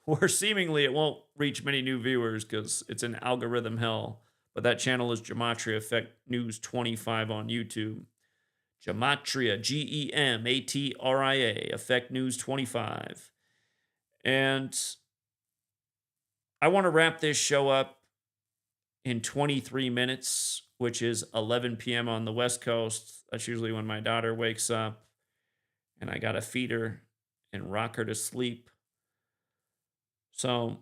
where seemingly it won't reach many new viewers because it's an algorithm hell. But that channel is Gematria Effect News 25 on YouTube. Gematria, Gematria, Effect News 25. And I want to wrap this show up in 23 minutes, which is 11 p.m. on the West Coast. That's usually when my daughter wakes up, and I got to feed her and rock her to sleep. So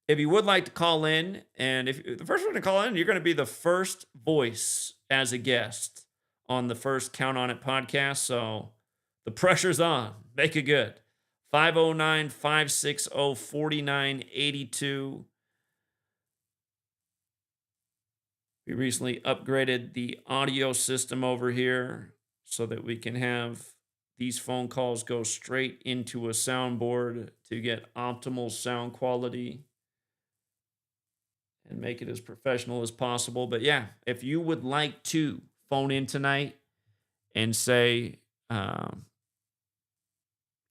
if you would like to call in, and if the first one to call in, you're going to be the first voice as a guest on the first Count On It podcast. So the pressure's on. Make it good. 509 560 4982. We recently upgraded the audio system over here so that we can have these phone calls go straight into a soundboard to get optimal sound quality and make it as professional as possible. But yeah, if you would like to phone in tonight and say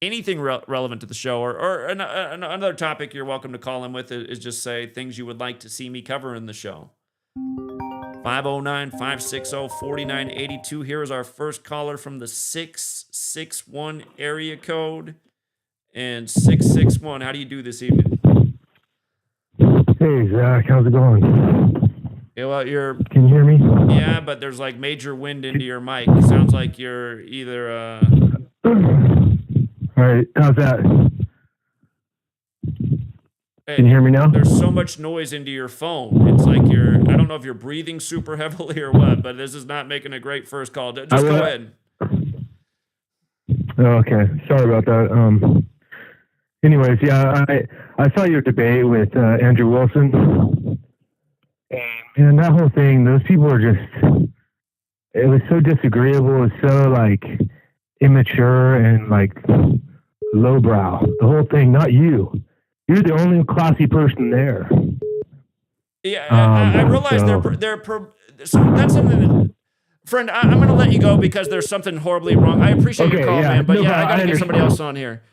anything relevant to the show, or another topic you're welcome to call in with is just say things you would like to see me cover in the show. 509-560-4982. Here is our first caller from the 661 area code. And 661, how do you do this evening? Hey, Zach, how's it going? Yeah, well, Can you hear me? Yeah, but there's like major wind into your mic. It sounds like you're either All right, how's that? Can you hear me now? There's so much noise into your phone. It's like I don't know if you're breathing super heavily or what, but this is not making a great first call. Just go ahead. Okay, sorry about that. Anyways, yeah, I saw your debate with Andrew Wilson. And that whole thing, those people were just, it was so disagreeable. It was so like immature and like lowbrow. The whole thing, not you. You're the only classy person there. Yeah, I realize so that's something that, friend, I'm going to let you go because there's something horribly wrong. I appreciate your call, man, but I got to get somebody else on here.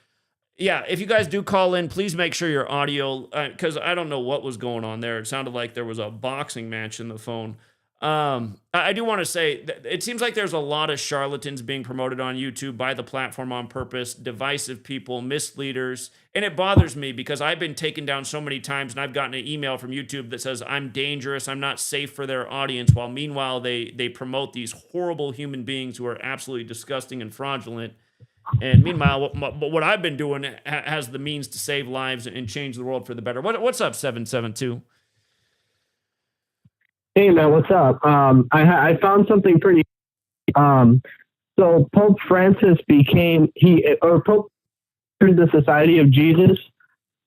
Yeah, if you guys do call in, please make sure your audio, because I don't know what was going on there. It sounded like there was a boxing match in the phone. I do want to say that it seems like there's a lot of charlatans being promoted on YouTube by the platform on purpose, divisive people, misleaders, and it bothers me because I've been taken down so many times and I've gotten an email from YouTube that says I'm dangerous, I'm not safe for their audience, while meanwhile they promote these horrible human beings who are absolutely disgusting and fraudulent. And meanwhile, what I've been doing has the means to save lives and change the world for the better. What's up, 772? Hey man, what's up? I found something pretty. So Pope Francis Pope entered the Society of Jesus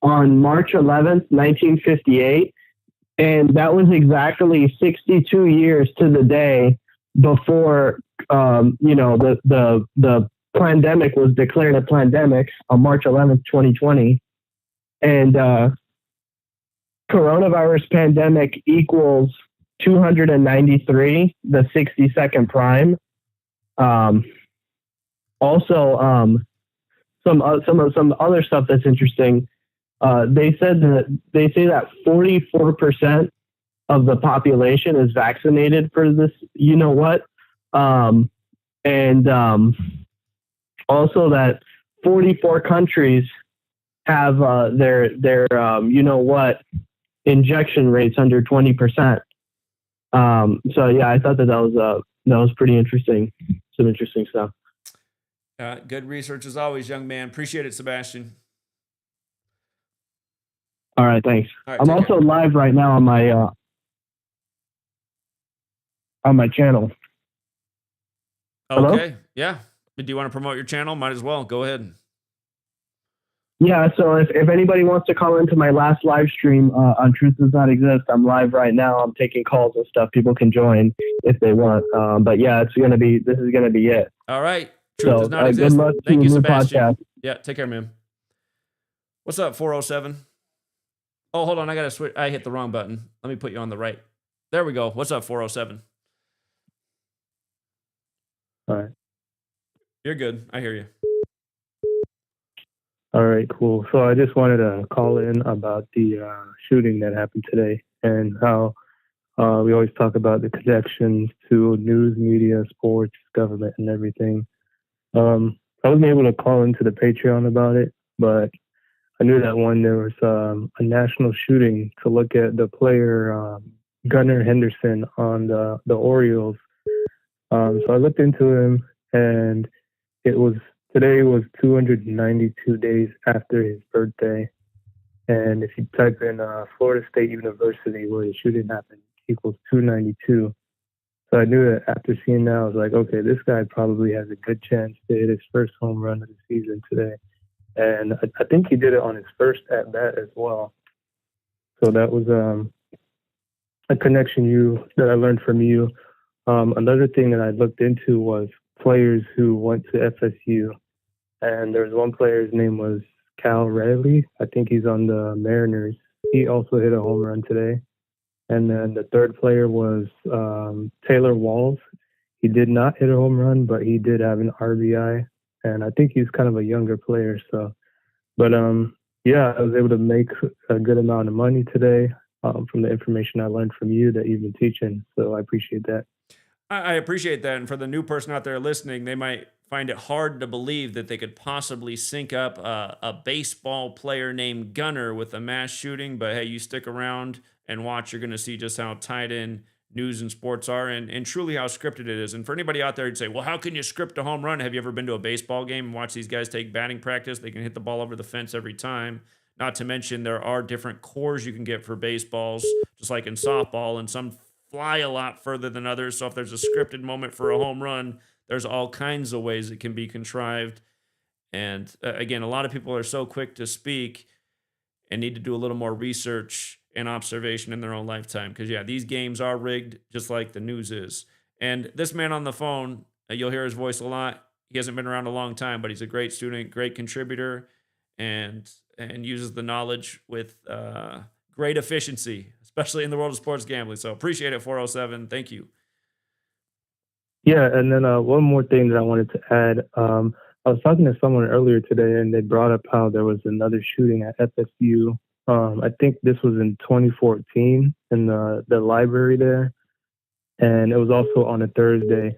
on March 11th, 1958, and that was exactly 62 years to the day before the pandemic was declared a pandemic on March 11th, 2020. And coronavirus pandemic equals 293, the 62nd prime. Also, some other stuff that's interesting. They say that 44% of the population is vaccinated for this. You know what? Also that 44 countries have their injection rates under 20%. So yeah, I thought that was pretty interesting. Some interesting stuff. Good research as always, young man. Appreciate it, Sebastian. All right, thanks. All right, I'm also live right now on my channel. Okay. Hello? Yeah. Do you want to promote your channel? Might as well. Go ahead. Yeah, so if anybody wants to call into my last live stream on Truth Does Not Exist, I'm live right now. I'm taking calls and stuff. People can join if they want. But yeah, this is gonna be it. All right. Truth Does Not Exist. Good luck. Thank you, to Sebastian. podcast. Yeah, take care, man. What's up, 407? Oh, hold on. I gotta switch. I hit the wrong button. Let me put you on the right. There we go. What's up, 407? All right. You're good. I hear you. All right, cool. So I just wanted to call in about the shooting that happened today and how we always talk about the connections to news, media, sports, government, and everything. I wasn't able to call into the Patreon about it, but I knew that there was a national shooting to look at the player Gunnar Henderson on the Orioles. So I looked into him, and today was 292 days after his birthday. And if you type in Florida State University where the shooting happened, equals 292. So I knew that after seeing that, I was like, okay, this guy probably has a good chance to hit his first home run of the season today. And I think he did it on his first at-bat as well. So that was a connection that I learned from you. Another thing that I looked into was players who went to FSU. And there was one player, his name was Cal Raleigh. I think he's on the Mariners. He also hit a home run today. And then the third player was Taylor Walls. he did not hit a home run, but he did have an RBI, and I think he's kind of a younger player. So, but yeah, I was able to make a good amount of money today from the information I learned from you that you've been teaching. So I appreciate that. I appreciate that. And for the new person out there listening, they might find it hard to believe that they could possibly sync up a baseball player named Gunner with a mass shooting. But hey, you stick around and watch. You're going to see just how tied in news and sports are and truly how scripted it is. And for anybody out there who'd say, well, how can you script a home run? Have you ever been to a baseball game and watch these guys take batting practice? They can hit the ball over the fence every time. Not to mention there are different cores you can get for baseballs, just like in softball, and some fly a lot further than others. So if there's a scripted moment for a home run, there's all kinds of ways it can be contrived. And again, a lot of people are so quick to speak and need to do a little more research and observation in their own lifetime. Because, yeah, these games are rigged just like the news is. And this man on the phone, you'll hear his voice a lot. He hasn't been around a long time, but he's a great student, great contributor, and uses the knowledge with great efficiency, especially in the world of sports gambling. So appreciate it, 407. Thank you. Yeah, and then one more thing that I wanted to add. I was talking to someone earlier today, and they brought up how there was another shooting at FSU. I think this was in 2014 in the library there, and it was also on a Thursday.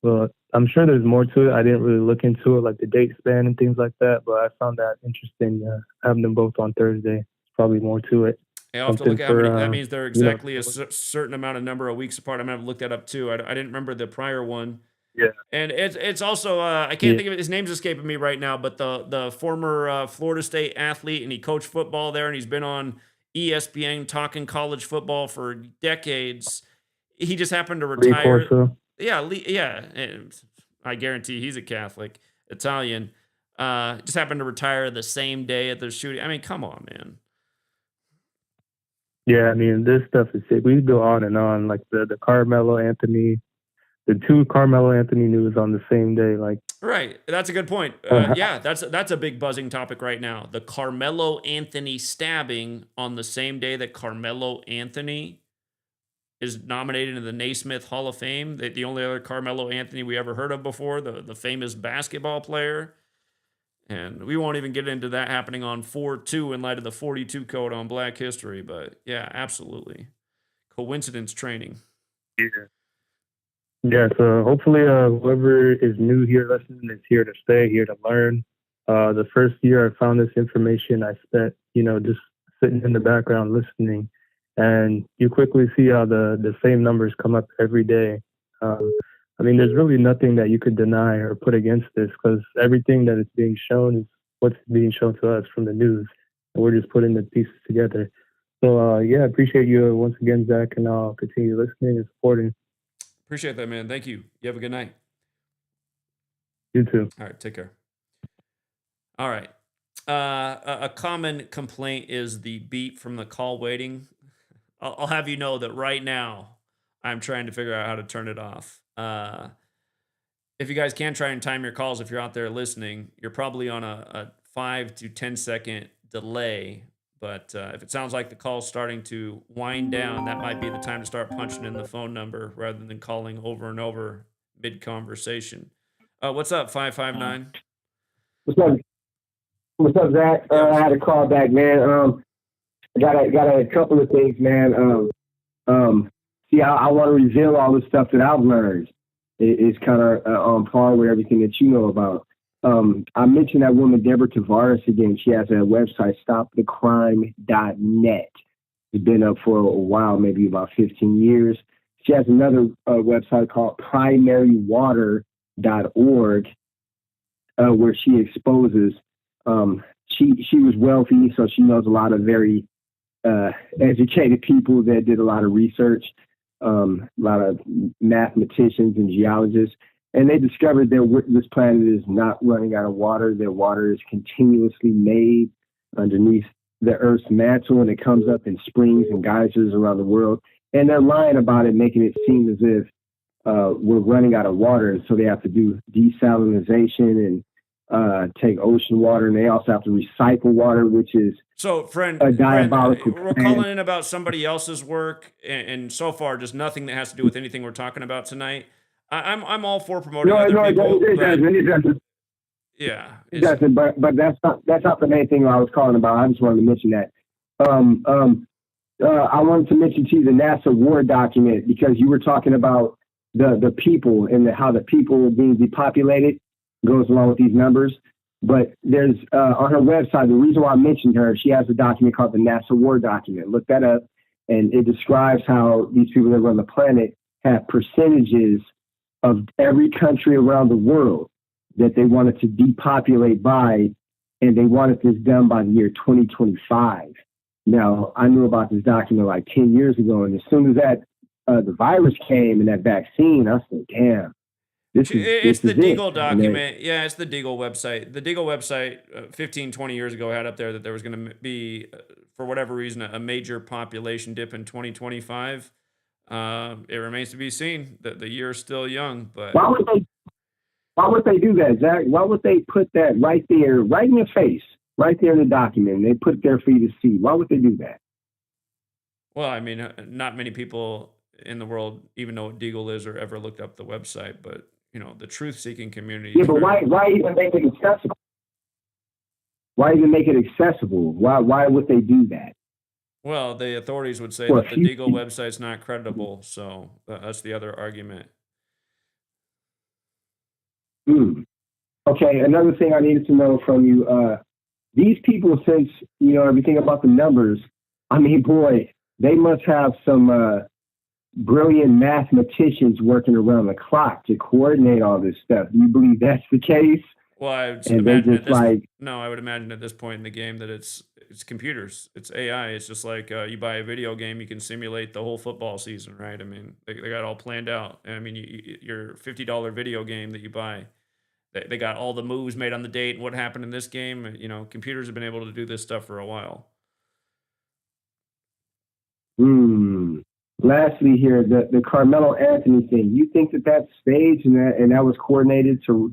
Well, I'm sure there's more to it. I didn't really look into it, like the date span and things like that, but I found that interesting, having them both on Thursday. Probably more to it. I'll have to look at how many. That means they're exactly a certain amount of number of weeks apart. I'm going to look that up too. I didn't remember the prior one. Yeah. And it's also, I can't think of it. His name's escaping me right now, but the former Florida State athlete, and he coached football there, and he's been on ESPN talking college football for decades. He just happened to retire. Lee Corso. Yeah, and I guarantee he's a Catholic, Italian. Just happened to retire the same day at the shooting. I mean, come on, man. Yeah, I mean, this stuff is sick. We go on and on, like the Carmelo Anthony, the two Carmelo Anthony news on the same day. Like, right, that's a good point. Yeah, that's a big buzzing topic right now. The Carmelo Anthony stabbing on the same day that Carmelo Anthony is nominated into the Naismith Hall of Fame. The only other Carmelo Anthony we ever heard of before, the famous basketball player. And we won't even get into that happening on 4/2 in light of the 42 code on Black History. But yeah, absolutely. Coincidence training. Yeah, so hopefully whoever is new here listening is here to stay, here to learn. The first year I found this information, I spent, just sitting in the background listening. And you quickly see how the same numbers come up every day. I mean, there's really nothing that you could deny or put against this, because everything that is being shown is what's being shown to us from the news. And we're just putting the pieces together. So, yeah, I appreciate you once again, Zach, and I'll continue listening and supporting. Appreciate that, man. Thank you. You have a good night. You too. All right, take care. All right. A common complaint is the beep from the call waiting. I'll have you know that right now I'm trying to figure out how to turn it off. If you guys can try and time your calls, if you're out there listening, you're probably on a 5 to 10 second delay. But if it sounds like the call's starting to wind down, that might be the time to start punching in the phone number rather than calling over and over mid-conversation. What's up, 559? What's up, Zach? I had a call back, man. Got a couple of things, man. See, I want to reveal all the stuff that I've learned. It's kind of on par with everything that you know about. I mentioned that woman, Deborah Tavares, again. She has a website, stopthecrime.net. It's been up for a while, maybe about 15 years. She has another website called primarywater.org, where she exposes. She was wealthy, so she knows a lot of very educated people that did a lot of research, a lot of mathematicians and geologists. And they discovered that this planet is not running out of water. Their water is continuously made underneath the Earth's mantle, and it comes up in springs and geysers around the world. And they're lying about it, making it seem as if we're running out of water. And so they have to do desalinization and take ocean water, and they also have to recycle water, which is a diabolical we're calling in about somebody else's work, and so far just nothing that has to do with anything we're talking about tonight. I'm all for promoting No, other no, people. it doesn't. Yeah, It doesn't. But that's not the main thing I was calling about. I just wanted to mention that. I wanted to mention to you the NASA war document because you were talking about the people and how the people being depopulated goes along with these numbers. But there's on her website, the reason why I mentioned her, she has a document called the NASA war document. Look that up, and it describes how these people that run the planet have percentages of every country around the world that they wanted to depopulate by, and they wanted this done by the year 2025. Now, I knew about this document like 10 years ago, and as soon as that the virus came and that vaccine, I said, damn, It's the Deagle it. document. Yeah, it's the Deagle website. The Deagle website 15, 20 years ago had up there that there was going to be, for whatever reason, a major population dip in 2025. It remains to be seen. The year is still young, but Why would they do that, Zach? Why would they put that right there, right in your face, right there in the document? And they put it there for you to see. Why would they do that? well, I mean, not many people in the world even know what Deagle is or ever looked up the website, but the truth-seeking community. Yeah, but why even make it accessible? Why even make it accessible? Why would they do that? Well, the authorities would say For that a the few Deagle website's not credible, so that's the other argument. Okay, another thing I needed to know from you, these people, since you know everything about the numbers, I mean, boy, they must have some brilliant mathematicians working around the clock to coordinate all this stuff. Do you believe that's the case? Well, I would And they imagine just like, no, I would imagine at this point in the game that it's computers, it's AI. It's just like you buy a video game, you can simulate the whole football season, right? I mean, they got it all planned out. I mean, your $50 video game that you buy, they got all the moves made on the date and what happened in this game. Computers have been able to do this stuff for a while. Lastly here, the Carmelo Anthony thing, you think that that's staged and that was coordinated to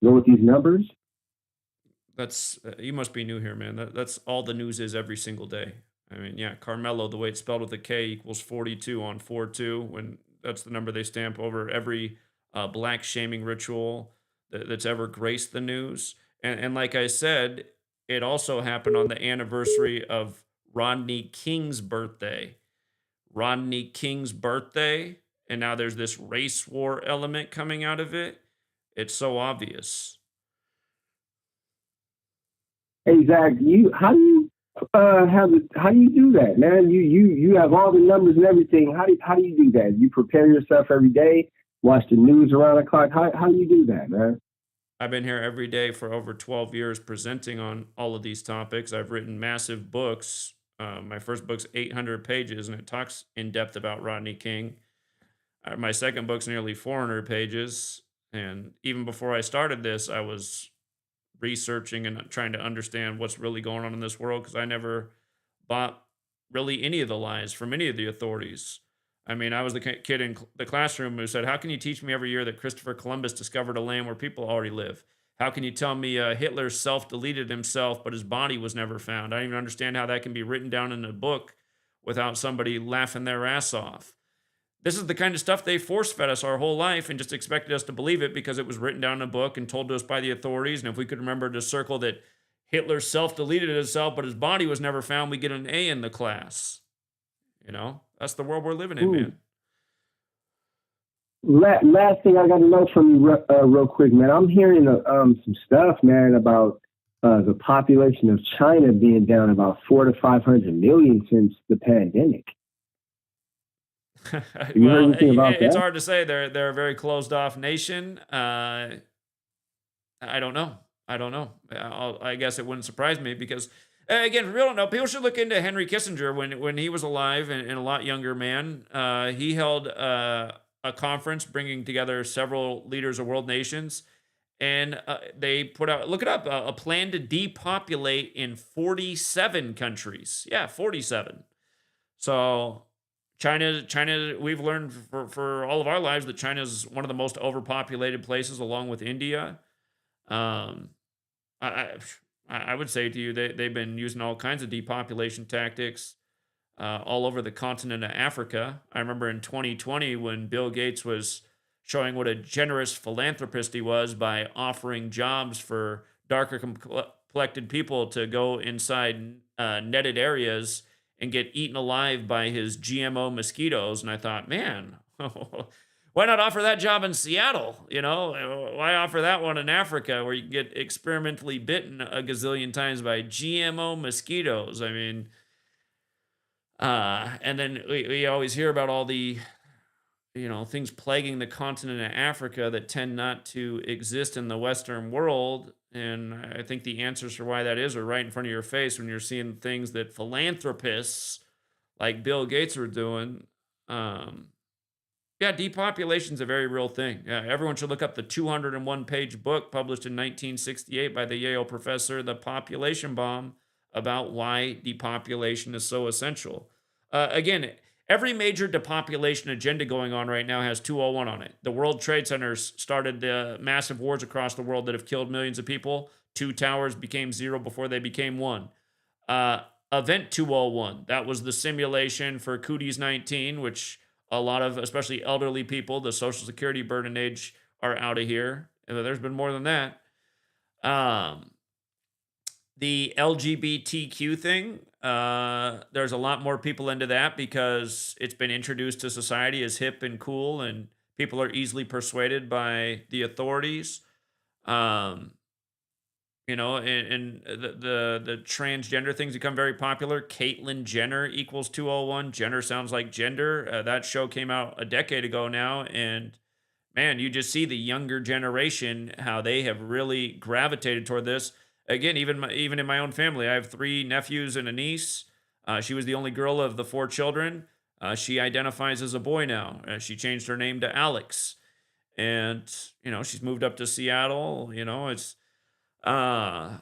go with these numbers? That's you must be new here, man. That's all the news is every single day. I mean, yeah, Carmelo, the way it's spelled with a K equals 42 on 4-2, when that's the number they stamp over every black shaming ritual that's ever graced the news. And like I said, it also happened on the anniversary of Rodney King's birthday. Rodney King's birthday, and now there's this race war element coming out of it. It's so obvious. Hey Zach, how do you do that, man? You have all the numbers and everything. How do you do that? You prepare yourself every day, watch the news around the clock. How do you do that, man? I've been here every day for over 12 years presenting on all of these topics. I've written massive books. My first book's 800 pages, and it talks in depth about Rodney King. My second book's nearly 400 pages. And even before I started this, I was researching and trying to understand what's really going on in this world, because I never bought really any of the lies from any of the authorities. I mean, I was the kid in the classroom who said, how can you teach me every year that Christopher Columbus discovered a land where people already live? How can you tell me Hitler self-deleted himself, but his body was never found? I don't even understand how that can be written down in a book without somebody laughing their ass off. This is the kind of stuff they force-fed us our whole life and just expected us to believe it because it was written down in a book and told to us by the authorities. And if we could remember to circle that Hitler self-deleted himself, but his body was never found, we get an A in the class. That's the world we're living in, man. Last thing I got to know from you real quick, man. I'm hearing some stuff, man, about the population of China being down about 400 to 500 million since the pandemic. You heard anything about it's that? hard to say. They're a very closed off nation. I don't know. I guess it wouldn't surprise me because, again, for real, don't know. People should look into Henry Kissinger when he was alive and a lot younger man. He held a conference bringing together several leaders of world nations, and they put out, look it up, a plan to depopulate in 47 countries. Yeah, 47. So China, we've learned for all of our lives that China is one of the most overpopulated places, along with India. I would say to you they've been using all kinds of depopulation tactics all over the continent of Africa. I remember in 2020 when Bill Gates was showing what a generous philanthropist he was by offering jobs for darker complected people to go inside netted areas and get eaten alive by his GMO mosquitoes. And I thought, man, why not offer that job in Seattle? You know, why offer that one in Africa where you can get experimentally bitten a gazillion times by GMO mosquitoes? I mean, and then we always hear about all the, you know, things plaguing the continent of Africa that tend not to exist in the Western world. And I think the answers for why that is are right in front of your face when you're seeing things that philanthropists like Bill Gates are doing. Yeah, depopulation is a very real thing. Yeah, everyone should look up the 201-page book published in 1968 by the Yale professor, The Population Bomb, about why depopulation is so essential. Again, every major depopulation agenda going on right now has 201 on it. The World Trade Centers started massive wars across the world that have killed millions of people. 2 towers became 0 before they became 1. Event 201, that was the simulation for Cooties 19, which a lot of, especially elderly people, the Social Security burden age, are out of here. There's been more than that. The LGBTQ thing, there's a lot more people into that because it's been introduced to society as hip and cool, and people are easily persuaded by the authorities. You know, and the transgender things become very popular. Caitlyn Jenner equals 201. Jenner sounds like gender. That show came out a decade ago now, and man, you just see the younger generation, how they have really gravitated toward this. Again, even in my own family, I have 3 nephews and a niece. She was the only girl of the 4 children. She identifies as a boy now. She changed her name to Alex. And, you know, she's moved up to Seattle. You know, it's, yeah,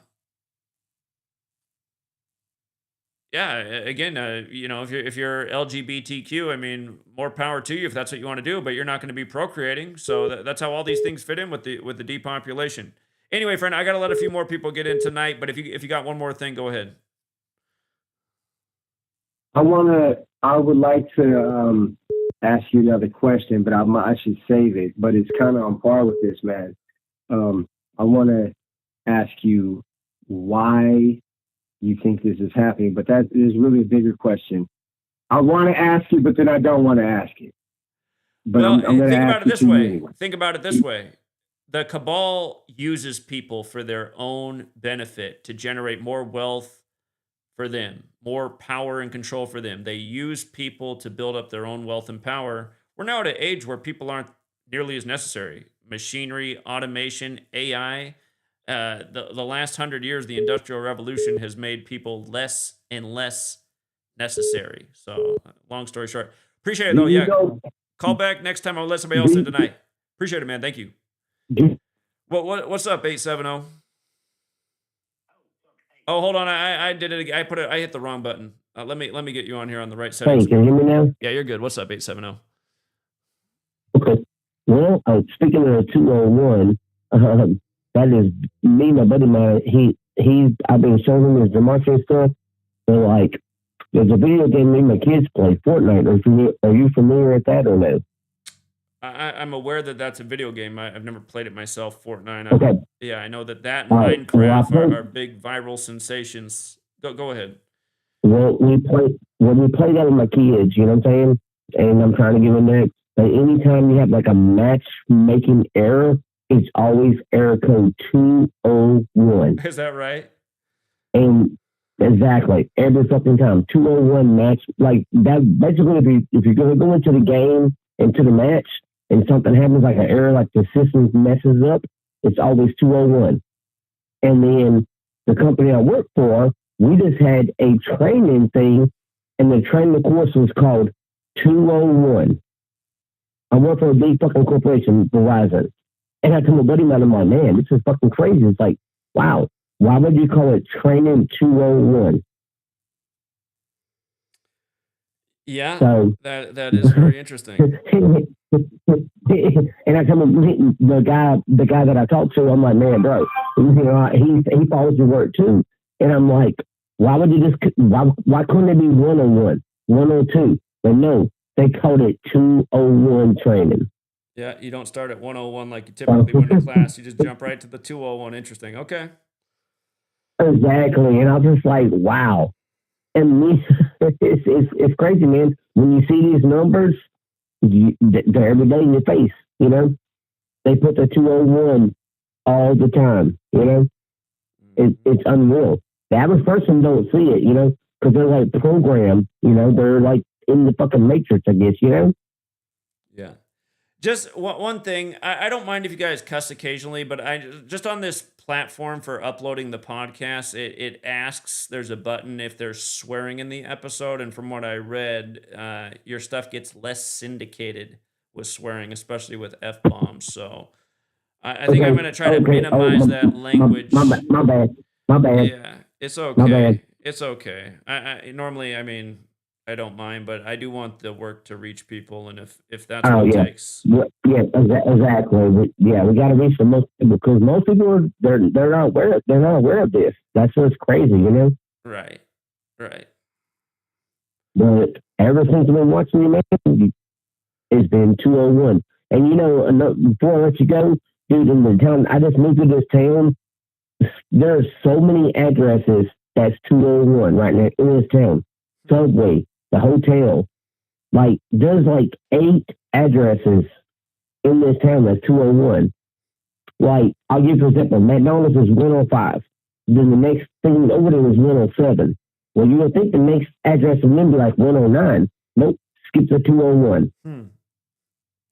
again, you know, if you're LGBTQ, I mean, more power to you if that's what you want to do, but you're not going to be procreating. So that's how all these things fit in with the depopulation. Anyway, friend, I got to let a few more people get in tonight, but if you got one more thing, go ahead. I would like to ask you another question, but I should save it. But it's kind of on par with this, man. I want to ask you why you think this is happening, but that is really a bigger question. I want to ask you, but then I don't want to ask it. But well, I'm going to think ask about it you this way. anyway. Think about it this way. The cabal uses people for their own benefit to generate more wealth for them, more power and control for them. They use people to build up their own wealth and power. We're now at an age where people aren't nearly as necessary. Machinery, automation, AI. The last 100 years, the Industrial Revolution has made people less and less necessary. So, long story short. Appreciate it, though. Yeah. Call back next time. I'll let somebody else in tonight. Appreciate it, man. Thank you. What's up, 870? Oh, hold on. I did it again. I hit the wrong button. Let me get you on here on the right settings. Hey, can you hear me now? Yeah, you're good. What's up, 870? Okay. Well, speaking of 201, that is me, my buddy, I've been showing him his DeMarcus stuff. So, like, there's a video game me and my kids play, Fortnite. Are you familiar with that or no? I'm aware that that's a video game. I've never played it myself, Fortnite. Okay. Yeah, I know that and right. Minecraft are big viral sensations. Go ahead. Well, we play that with my kids, you know what I'm saying? And I'm trying to give them that. But anytime you have like a matchmaking error, it's always error code 201. Is that right? And exactly, every fucking time, 201 match, like that. Basically, if you're gonna go into the game, into the match, and something happens like an error, like the system messes up, it's always 201. And then the company I work for, we just had a training thing, and the training course was called 201. I work for a big fucking corporation, Verizon. And I told my buddy, I'm like, man, this is fucking crazy. It's like, wow, why would you call it training 201? Yeah, so, that is very interesting. And I told him, the guy that I talked to, I'm like, man, bro, you know, he follows your work too. And I'm like, why couldn't it be 101, 102? But no, they called it 201 training. Yeah, you don't start at 101 like you typically would in class. You just jump right to the 201. Interesting. Okay. Exactly. And I was just like, wow. And me, it's crazy, man. When you see these numbers, they're every day in your face, you know? They put the 201 all the time, you know? It's unreal. The average person don't see it, you know? Because they're like programmed, you know? They're like in the fucking matrix, I guess, you know? Yeah. Just one thing. I don't mind if you guys cuss occasionally, but I just on this platform for uploading the podcast, it asks, there's a button if there's swearing in the episode. And from what I read, your stuff gets less syndicated with swearing, especially with F-bombs. So I think I'm going to try to minimize that language. My bad. Yeah, it's okay. It's okay. I normally, I mean, I don't mind, but I do want the work to reach people, and if that's what it takes. Yeah, exactly. We got to reach the most people because most people they're not aware of this. That's what's crazy, you know. Right. But ever since I've been watching you, man, it's been 201. And you know, before I let you go, dude, in the town I just moved to this town. There's so many addresses that's 201 right now in this town. Subway, the hotel. Like, there's like 8 addresses in this town that's 201. Like, I'll give you an example. McDonald's is 105. Then the next thing over there is 107. Well, you would think the next address would then be like 109. Nope, skip the 201.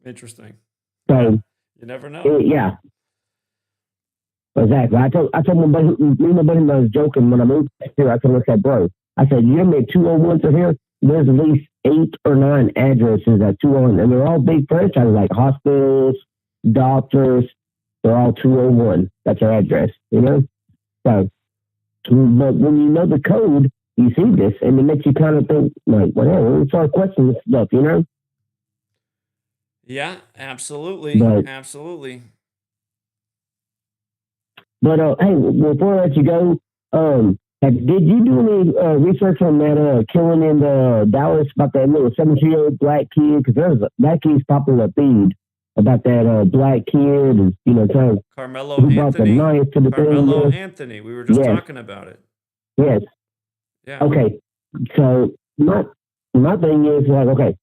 Interesting. So, you never know. Yeah. Exactly. I told my buddy, I was joking when I moved here. I said, bro, I said, you know how many 201s are here? There's at least 8 or 9 addresses at 201, and they're all big franchises like hospitals, doctors. They're all 201. That's their address, you know? So, but when you know the code, you see this, and it makes you kind of think, like, whatever, let's start questioning this stuff, you know? Yeah, absolutely. Absolutely. But, hey, before I let you go, did you do any research on that killing in Dallas about that little 17-year-old black kid? Because that kid's popular feud about that black kid and, you know, trying to Karmelo Anthony. Karmelo Anthony. We were just talking about it. Yes. Yeah. Okay. So my thing is like, okay,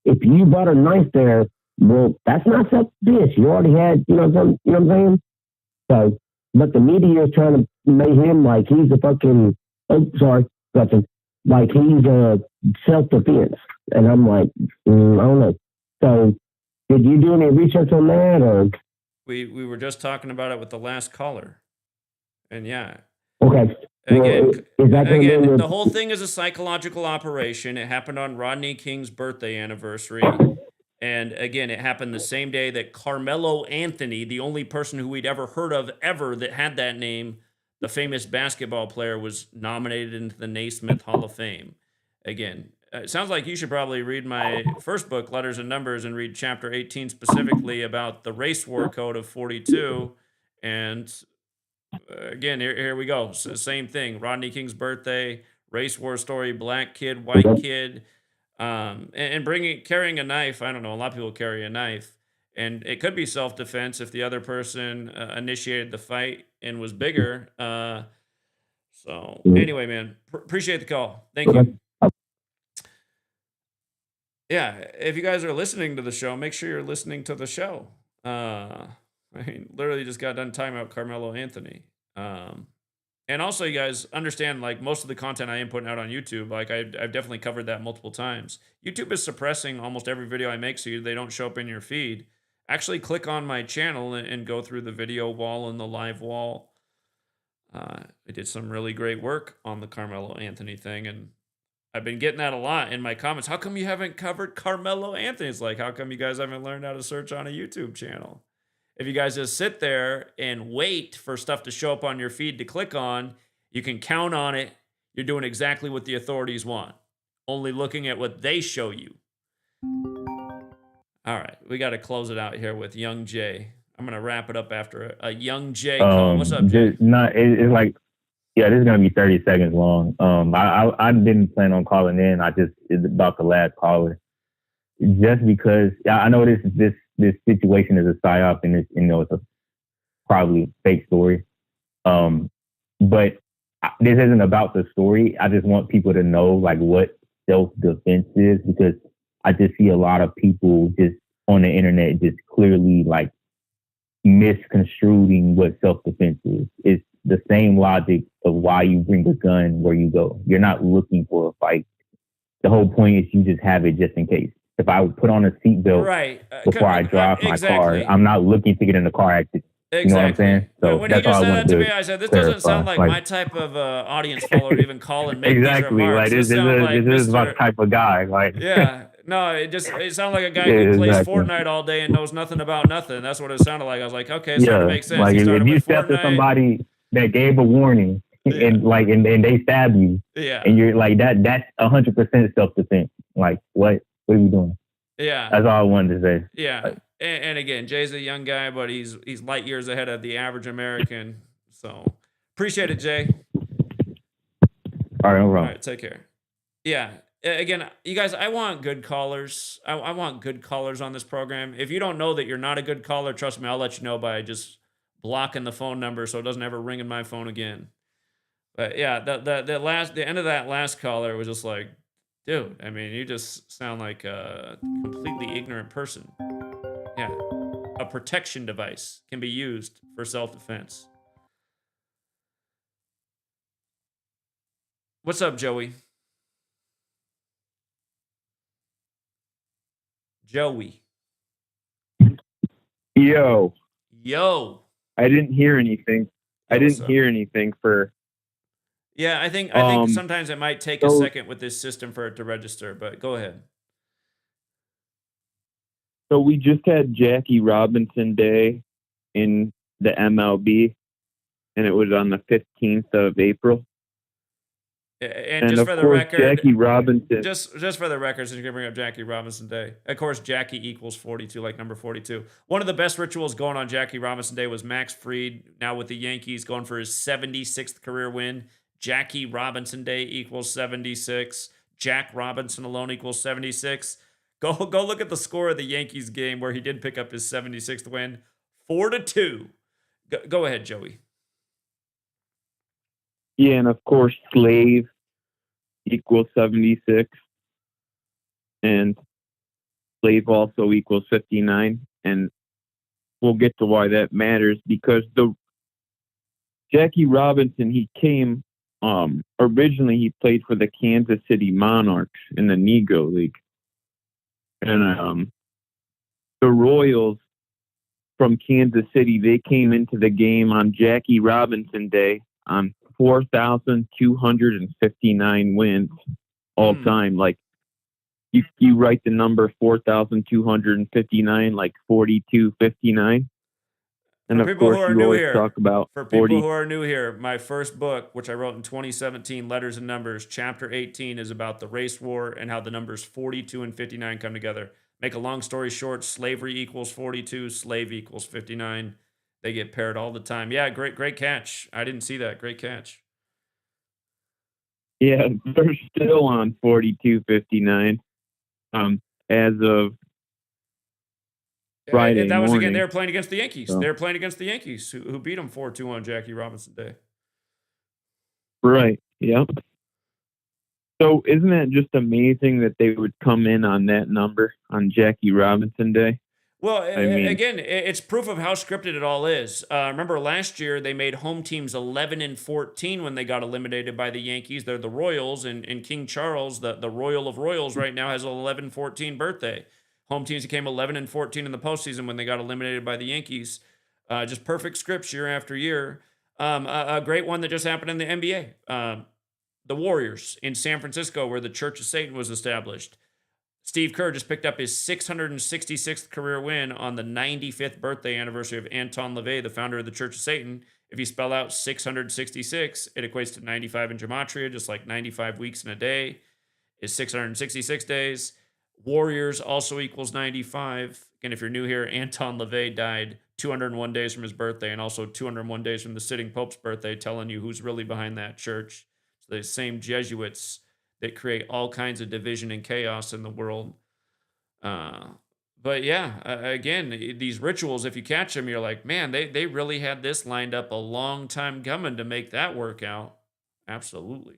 if you bought a knife there, well, that's not self-defense. You already had, you know what I'm saying? So, but the media is trying to make him like he's a fucking, like he's a self-defense. And I'm like, I don't know. So, did you do any research on that, or? We were just talking about it with the last caller. And yeah. Okay. Again, the whole thing is a psychological operation. It happened on Rodney King's birthday anniversary. And again, it happened the same day that Carmelo Anthony, the only person who we'd ever heard of ever that had that name, the famous basketball player, was nominated into the Naismith Hall of Fame. Again, it sounds like you should probably read my first book, Letters and Numbers, and read chapter 18 specifically about the race war code of 42. And again, here we go. So same thing. Rodney King's birthday, race war story, black kid, white kid. And carrying a knife. I don't know. A lot of people carry a knife, and it could be self-defense if the other person initiated the fight and was bigger. So anyway, man, appreciate the call. Thank you. Yeah, if you guys are listening to the show, make sure you're listening to the show. I mean, literally just got done talking about Carmelo Anthony. And also, you guys understand, like, most of the content I am putting out on YouTube, like, I've definitely covered that multiple times. YouTube is suppressing almost every video I make so they don't show up in your feed. Actually, click on my channel and go through the video wall and the live wall. I did some really great work on the Carmelo Anthony thing, and I've been getting that a lot in my comments. How come you haven't covered Carmelo Anthony? It's like, how come you guys haven't learned how to search on a YouTube channel? If you guys just sit there and wait for stuff to show up on your feed to click on, you can count on it. You're doing exactly what the authorities want, only looking at what they show you. All right, we got to close it out here with Young Jay. I'm going to wrap it up after a Young Jay call. What's up, Jay? It's like, yeah, this is going to be 30 seconds long. I didn't plan on calling in. It's about the last caller. Just because I know this this situation is a psyop and it's, you know, it's a probably fake story. But this isn't about the story. I just want people to know like what self-defense is, because I just see a lot of people just on the internet just clearly like misconstruing what self-defense is. It's the same logic of why you bring a gun where you go. You're not looking for a fight. The whole point is you just have it just in case. If I would put on a seatbelt before I drive my car, I'm not looking to get in a car accident. You know what I'm saying? So when he just said that to me, I said, this doesn't sound like my type of audience follower to even call and make these remarks. This is my type of guy. Like, yeah. No, it sounded like a guy who plays Fortnite all day and knows nothing about nothing. That's what it sounded like. I was like, okay, it's starting to make sense. Like if you step to somebody that gave a warning and they stab you, and you're like that's 100% self-defense. Like, what are you doing? Yeah, that's all I wanted to say. Yeah. And again, Jay's a young guy, but he's light years ahead of the average American. So appreciate it, Jay. All right, no problem. All right, take care. Yeah. Again, you guys, I want good callers. I want good callers on this program. If you don't know that you're not a good caller, trust me, I'll let you know by just blocking the phone number so it doesn't ever ring in my phone again. But yeah, the end of that last caller was just like, dude, I mean, you just sound like a completely ignorant person. Yeah. A protection device can be used for self-defense. What's up, Joey? Joey. Yo. I didn't hear anything. For. Yeah, I think sometimes it might take a second with this system for it to register, but go ahead. So we just had Jackie Robinson Day in the MLB, and it was on the 15th of April. And just for the record, Jackie Robinson. Just for the record, since you're gonna bring up Jackie Robinson Day, of course, Jackie equals 42, like number 42. One of the best rituals going on Jackie Robinson Day was Max Fried, now with the Yankees, going for his 76th career win. Jackie Robinson Day equals 76. Jack Robinson alone equals 76. Go look at the score of the Yankees game where he did pick up his 76th win, 4-2. Go ahead, Joey. Yeah, and of course, slave equals 76, and slave also equals 59, and we'll get to why that matters, because the Jackie Robinson, he came, originally he played for the Kansas City Monarchs in the Negro League, and the Royals from Kansas City, they came into the game on Jackie Robinson Day on 4,259 wins all time. Like you write the number 4,259 like 4259. And for of people course, who are you new always here, talk about for people who are new here, my first book, which I wrote in 2017, Letters and Numbers, chapter 18, is about the race war and how the numbers 42 and 59 come together. Make a long story short, slavery equals 42, slave equals 59. They get paired all the time. Yeah, great catch. I didn't see that. Great catch. Yeah, they're still on 42.59 as of Friday and that was morning. again, they were playing against the Yankees. So. They were playing against the Yankees, who beat them 4-2 on Jackie Robinson Day. Right, yep. So isn't that just amazing that they would come in on that number on Jackie Robinson Day? Well, again, it's proof of how scripted it all is. Remember last year they made home teams 11-14 when they got eliminated by the Yankees. They're the Royals, and King Charles, the Royal of Royals right now, has an 11-14 birthday. Home teams became 11-14 in the postseason when they got eliminated by the Yankees. Just perfect scripts year after year. A great one that just happened in the NBA. The Warriors in San Francisco, where the Church of Satan was established. Steve Kerr just picked up his 666th career win on the 95th birthday anniversary of Anton LaVey, the founder of the Church of Satan. If you spell out 666, it equates to 95 in gematria, just like 95 weeks in a day is 666 days. Warriors also equals 95. And if you're new here, Anton LaVey died 201 days from his birthday and also 201 days from the sitting Pope's birthday, telling you who's really behind that church. So the same Jesuits that create all kinds of division and chaos in the world. But yeah, again, these rituals, if you catch them, you're like, man, they really had this lined up a long time coming to make that work out. Absolutely.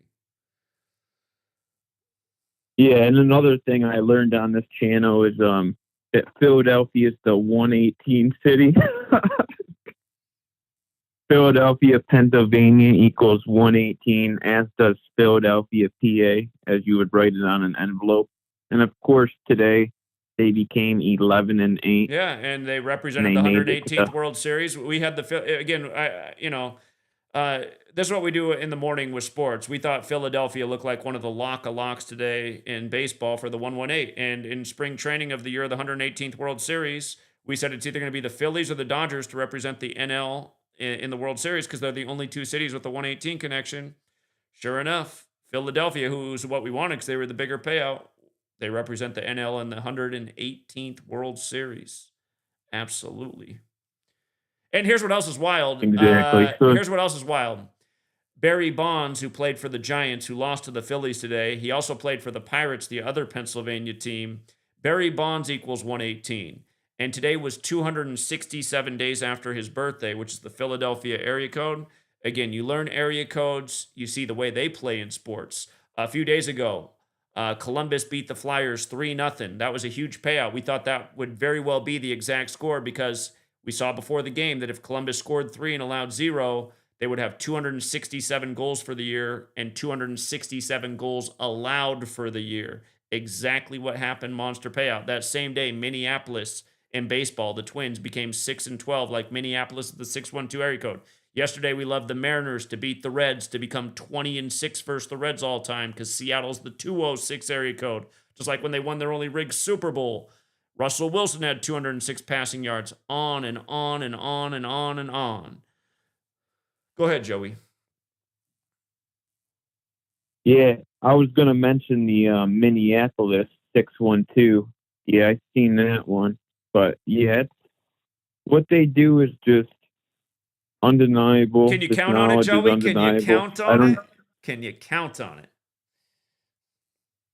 Yeah, and another thing I learned on this channel is that Philadelphia is the 118 city. Philadelphia, Pennsylvania equals 118, as does Philadelphia, PA, as you would write it on an envelope. And of course, today they became 11-8. Yeah, and they represented And the they named it 118th World Series. We had again, this is what we do in the morning with sports. We thought Philadelphia looked like one of the locks today in baseball for the 118. And in spring training of the year of the 118th World Series, we said it's either going to be the Phillies or the Dodgers to represent the NL in the World Series because they're the only two cities with the 118 connection. Sure enough, Philadelphia, who's what we wanted because they were the bigger payout, they represent the NL in the 118th World Series. Absolutely. And here's what else is wild. Exactly. Here's what else is wild. Barry Bonds, who played for the Giants, who lost to the Phillies today, he also played for the Pirates, the other Pennsylvania team. Barry Bonds equals 118. And today was 267 days after his birthday, which is the Philadelphia area code. Again, you learn area codes, you see the way they play in sports. A few days ago, Columbus beat the Flyers 3-0. That was a huge payout. We thought that would very well be the exact score because we saw before the game that if Columbus scored 3 and allowed 0, they would have 267 goals for the year and 267 goals allowed for the year. Exactly what happened, monster payout. That same day, Minneapolis in baseball, the Twins became 6-12, like Minneapolis at the 612 area code. Yesterday, we loved the Mariners to beat the Reds to become 20-6 versus the Reds all time because Seattle's the 206 area code, just like when they won their only rigged Super Bowl. Russell Wilson had 206 passing yards, on and on and on and on and on. Go ahead, Joey. Yeah, I was going to mention the Minneapolis 612. Yeah, I've seen that one. But yeah, what they do is just undeniable. Can you This count on it, knowledge is Joey? Can you undeniable. count on it? Can you count on it?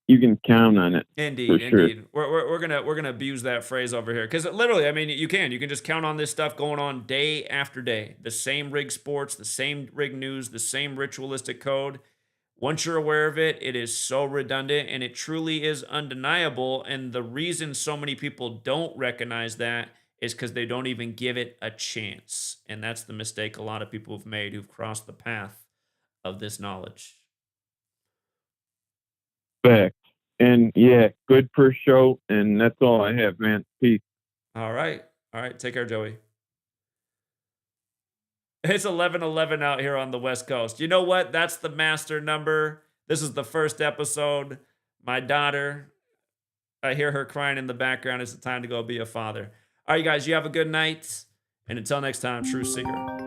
You can count on it. Indeed, for sure. indeed. We're gonna abuse that phrase over here because literally, I mean, you can just count on this stuff going on day after day. The same rig sports, the same rig news, the same ritualistic code. Once you're aware of it, it is so redundant and it truly is undeniable. And the reason so many people don't recognize that is because they don't even give it a chance. And that's the mistake a lot of people have made who've crossed the path of this knowledge. Fact. And yeah, good per show. And that's all I have, man. Peace. All right. All right. Take care, Joey. It's 11:11 out here on the West Coast. You know what? That's the master number. This is the first episode. My daughter, I hear her crying in the background. It's the time to go be a father. All right, you guys, you have a good night. And until next time, True Singer.